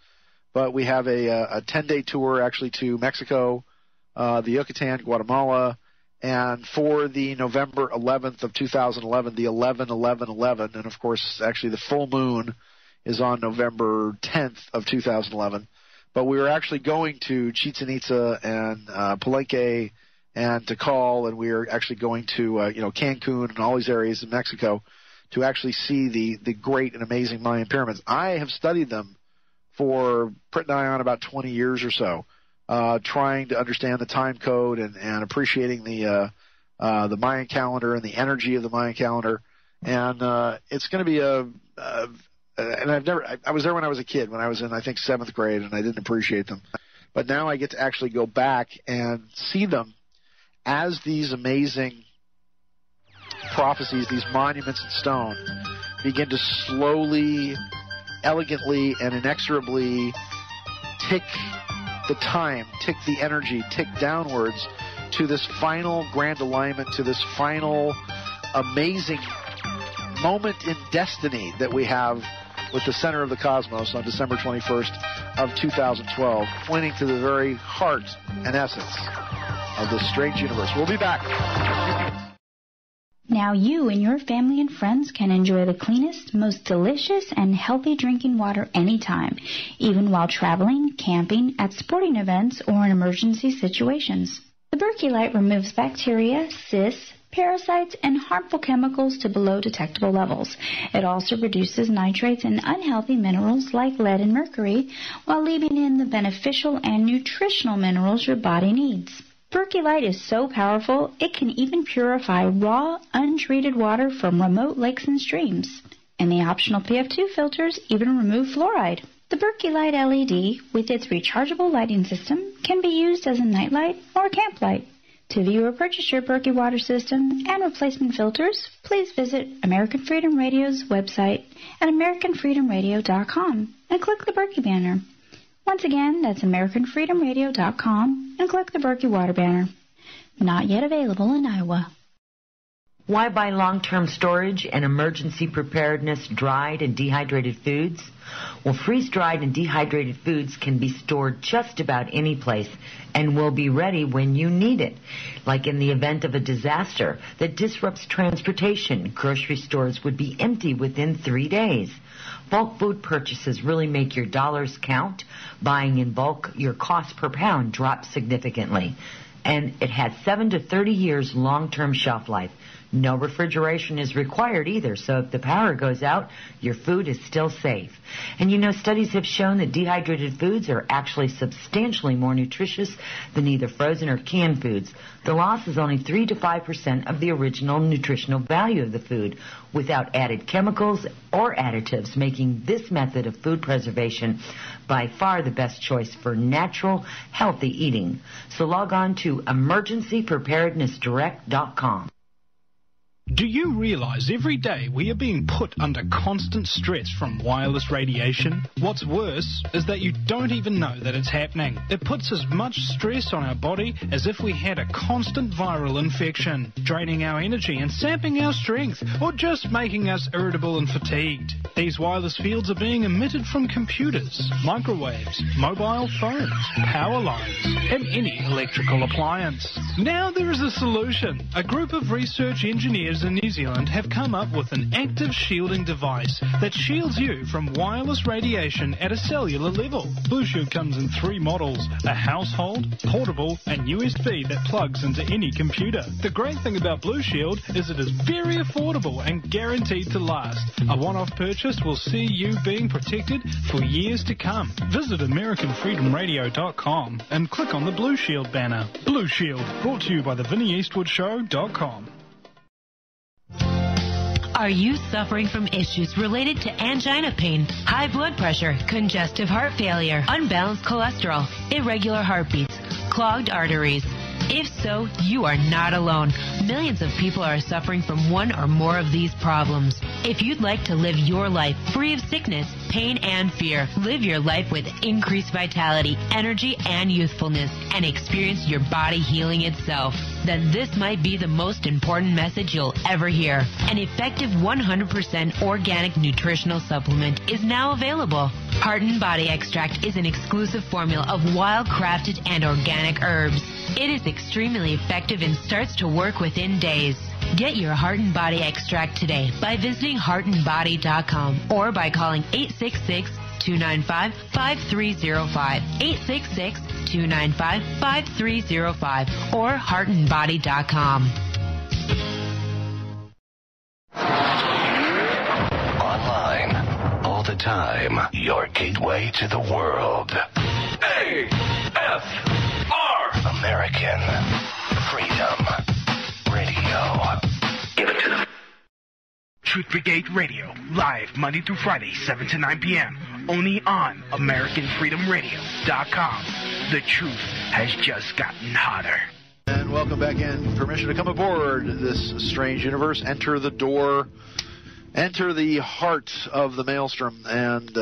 But we have a 10-day tour actually to Mexico, the Yucatan, Guatemala, and for the November 11th of 2011, the 11/11/11, and of course, actually the full moon is on November 10th of 2011. But we were actually going to Chichen Itza and Palenque and Tikal, and we are actually going to Cancun and all these areas in Mexico to actually see the great and amazing Mayan pyramids. I have studied them for pretty nigh on about 20 years or so, trying to understand the time code and appreciating the Mayan calendar and the energy of the Mayan calendar. And it's going to be and I was there when I was a kid, when I was in, I think, 7th grade, and I didn't appreciate them. But now I get to actually go back and see them as these amazing prophecies, these monuments in stone, begin to slowly, elegantly, and inexorably tick the time, tick the energy, tick downwards to this final grand alignment, to this final amazing moment in destiny that we have with the center of the cosmos on December 21st of 2012, pointing to the very heart and essence of this strange universe. We'll be back. Now you and your family and friends can enjoy the cleanest, most delicious, and healthy drinking water anytime, even while traveling, camping, at sporting events, or in emergency situations. The Berkey Light removes bacteria, cysts, parasites, and harmful chemicals to below detectable levels. It also reduces nitrates and unhealthy minerals like lead and mercury, while leaving in the beneficial and nutritional minerals your body needs. Berkey Light is so powerful, it can even purify raw, untreated water from remote lakes and streams. And the optional PF2 filters even remove fluoride. The Berkey Light LED, with its rechargeable lighting system, can be used as a nightlight or a camp light. To view or purchase your Berkey water system and replacement filters, please visit American Freedom Radio's website at AmericanFreedomRadio.com and click the Berkey banner. Once again, that's AmericanFreedomRadio.com and click the Berkey water banner. Not yet available in Iowa. Why buy long-term storage and emergency preparedness dried and dehydrated foods? Well, freeze-dried and dehydrated foods can be stored just about any place and will be ready when you need it. Like in the event of a disaster that disrupts transportation, grocery stores would be empty within 3 days. Bulk food purchases really make your dollars count. Buying in bulk, your cost per pound drops significantly. And it has 7 to 30 years long-term shelf life. No refrigeration is required either, so if the power goes out, your food is still safe. And you know, studies have shown that dehydrated foods are actually substantially more nutritious than either frozen or canned foods. The loss is only 3 to 5% of the original nutritional value of the food, without added chemicals or additives, making this method of food preservation by far the best choice for natural, healthy eating. So log on to emergencypreparednessdirect.com. Do you realize every day we are being put under constant stress from wireless radiation? What's worse is that you don't even know that it's happening. It puts as much stress on our body as if we had a constant viral infection, draining our energy and sapping our strength, or just making us irritable and fatigued. These wireless fields are being emitted from computers, microwaves, mobile phones, power lines, and any electrical appliance. Now there is a solution. A group of research engineers in New Zealand have come up with an active shielding device that shields you from wireless radiation at a cellular level. Blue Shield comes in 3 models: a household, portable, and USB that plugs into any computer. The great thing about Blue Shield is it is very affordable and guaranteed to last. A one-off purchase will see you being protected for years to come. Visit AmericanFreedomRadio.com and click on the Blue Shield banner. Blue Shield, brought to you by the VinnieEastwoodShow.com. Are you suffering from issues related to angina pain, high blood pressure, congestive heart failure, unbalanced cholesterol, irregular heartbeats, clogged arteries? If so, you are not alone. Millions of people are suffering from one or more of these problems. If you'd like to live your life free of sickness, pain, and fear, live your life with increased vitality, energy, and youthfulness, and experience your body healing itself, then this might be the most important message you'll ever hear. An effective 100% organic nutritional supplement is now available. Heart and Body Extract is an exclusive formula of wild-crafted and organic herbs. It is extremely effective and starts to work within days. Get your Heart and Body Extract today by visiting heartandbody.com or by calling 866-295-5305, 866-295-5305, or heartandbody.com. Online, all the time, your gateway to the world. AFR! American Freedom Radio. Give it to them. Truth Brigade Radio, live Monday through Friday, 7 to 9 p.m. Only on AmericanFreedomRadio.com. The truth has just gotten hotter. And welcome back in. Permission to come aboard this strange universe. Enter the door. Enter the heart of the maelstrom. And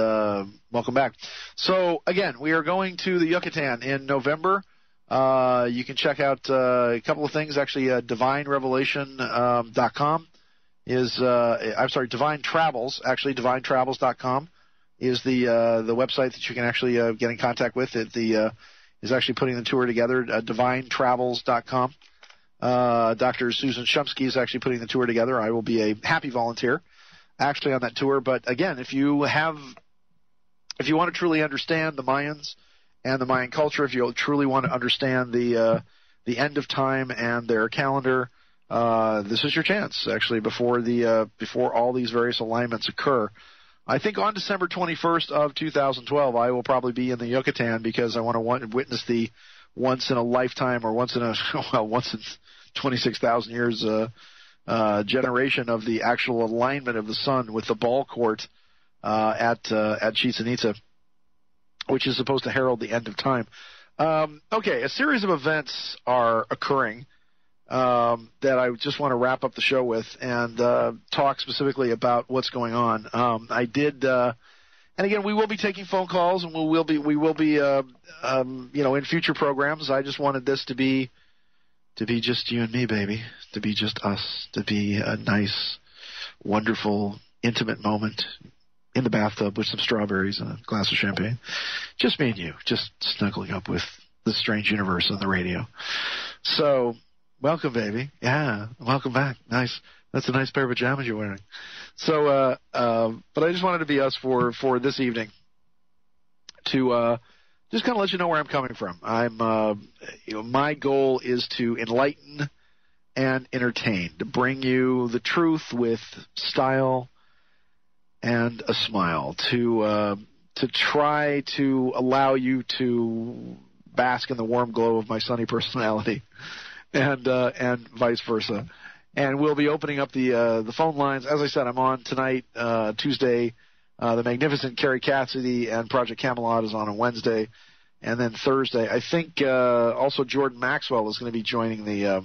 welcome back. So, again, we are going to the Yucatan in November. You can check out a couple of things. Actually, DivineRevelation.com is, Divine Travels. Actually, DivineTravels.com is the website that you can actually get in contact with. It is actually putting the tour together. DivineTravels.com. Dr. Susan Shumsky is actually putting the tour together. I will be a happy volunteer actually on that tour. But again, if you want to truly understand the Mayans and the Mayan culture, if you truly want to understand the end of time and their calendar, this is your chance actually before all these various alignments occur. I think on December 21st of 2012, I will probably be in the Yucatan because I want to witness the once in a lifetime or once in 26,000 years generation of the actual alignment of the sun with the ball court at Chichen Itza, which is supposed to herald the end of time. Okay, a series of events are occurring that I just want to wrap up the show with and talk specifically about what's going on. I did, and again, we will be taking phone calls, and we will be, in future programs. I just wanted this to be just you and me, baby, to be just us, to be a nice, wonderful, intimate moment in the bathtub with some strawberries and a glass of champagne. Just me and you, just snuggling up with the strange universe on the radio. So, welcome, baby. Yeah, welcome back. Nice. That's a nice pair of pajamas you're wearing. So, but I just wanted to be us for this evening to just kind of let you know where I'm coming from. My goal is to enlighten and entertain, to bring you the truth with style and a smile, to try to allow you to bask in the warm glow of my sunny personality, and vice versa. And we'll be opening up the phone lines. As I said, I'm on tonight, Tuesday. The magnificent Carrie Cassidy and Project Camelot is on Wednesday, and then Thursday, I think also Jordan Maxwell is going to be joining the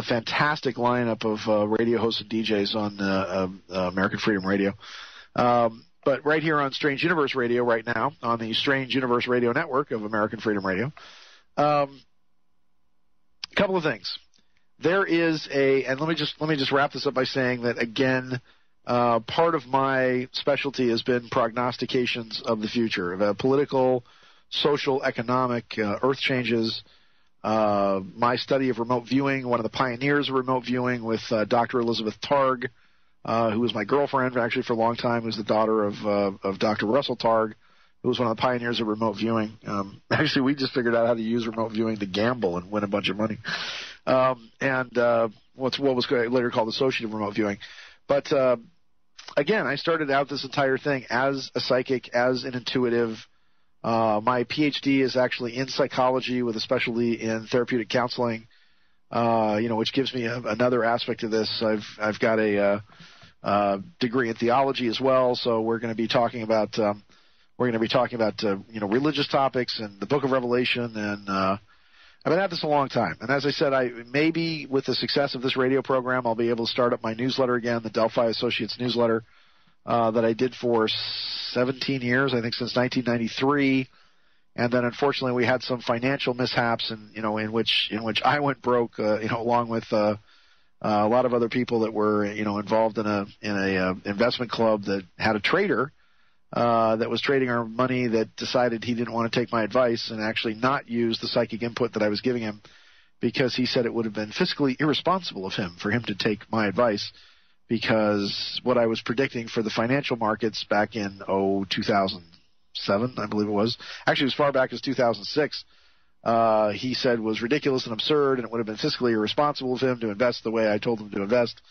fantastic lineup of radio hosts and DJs on American Freedom Radio. But right here on Strange Universe Radio right now, on the Strange Universe Radio Network of American Freedom Radio, a couple of things. There is and let me just wrap this up by saying that, again, part of my specialty has been prognostications of the future, of political, social, economic, earth changes. My study of remote viewing, one of the pioneers of remote viewing with Dr. Elizabeth Targ, who was my girlfriend actually for a long time, who's the daughter of Dr. Russell Targ, who was one of the pioneers of remote viewing. Actually, we just figured out how to use remote viewing to gamble and win a bunch of money. What was later called associative remote viewing. But again, I started out this entire thing as a psychic, as an intuitive. My PhD is actually in psychology with a specialty in therapeutic counseling, which gives me another aspect of this. I've got a degree in theology as well, so we're going to be talking about religious topics and the Book of Revelation, and I've been at this a long time. And as I said, maybe with the success of this radio program, I'll be able to start up my newsletter again, the Delphi Associates newsletter that I did for 17 years, I think since 1993. And then unfortunately we had some financial mishaps, and in which I went broke, along with a lot of other people that were involved in a investment club that had a trader that was trading our money, that decided he didn't want to take my advice and actually not use the psychic input that I was giving him, because he said it would have been fiscally irresponsible of him for him to take my advice, because what I was predicting for the financial markets back in 2007, I believe it was, actually as far back as 2006, he said was ridiculous and absurd, and it would have been fiscally irresponsible of him to invest the way I told him to invest.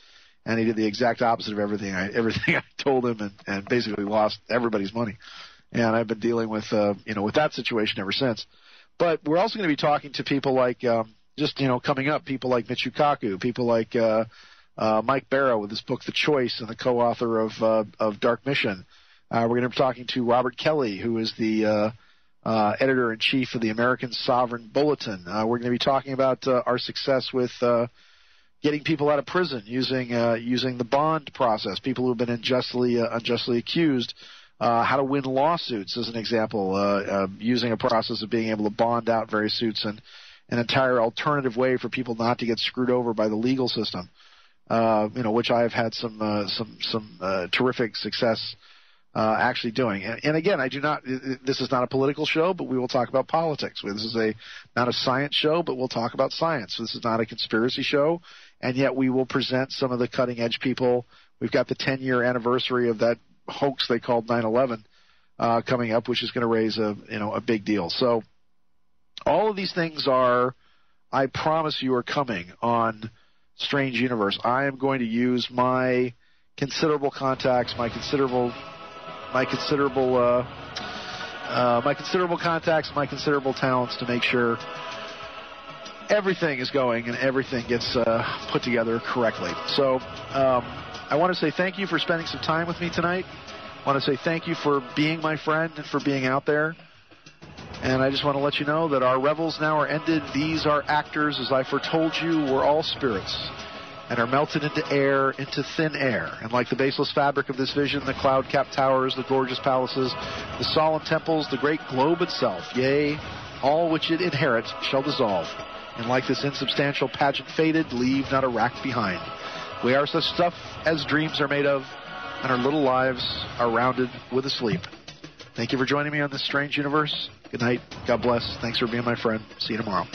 And he did the exact opposite of everything I told him, and basically lost everybody's money. And I've been dealing with with that situation ever since. But we're also going to be talking to people like coming up, people like Michio Kaku, people like Mike Barrow with his book The Choice, and the co-author of Dark Mission. We're going to be talking to Robert Kelly, who is the editor-in-chief of the American Sovereign Bulletin. We're going to be talking about our success with getting people out of prison using the bond process, people who have been unjustly accused, how to win lawsuits as an example, using a process of being able to bond out various suits, and an entire alternative way for people not to get screwed over by the legal system, which I have had some terrific success actually doing. And again, this is not a political show, but we will talk about politics. This is not a science show, but we'll talk about science. This is not a conspiracy show, and yet we will present some of the cutting-edge people. We've got the 10-year anniversary of that hoax they called 9/11 coming up, which is going to raise a big deal. So all of these things I promise you, are coming on Strange Universe. I am going to use my considerable contacts, my considerable talents to make sure everything is going and everything gets put together correctly. So I want to say thank you for spending some time with me tonight. I want to say thank you for being my friend and for being out there. And I just want to let you know that our revels now are ended. These are actors, as I foretold you, we're all spirits, and are melted into air, into thin air. And like the baseless fabric of this vision, the cloud-capped towers, the gorgeous palaces, the solemn temples, the great globe itself, yea, all which it inherits shall dissolve. And like this insubstantial pageant faded, leave not a rack behind. We are such stuff as dreams are made of, and our little lives are rounded with a sleep. Thank you for joining me on this strange universe. Good night. God bless. Thanks for being my friend. See you tomorrow.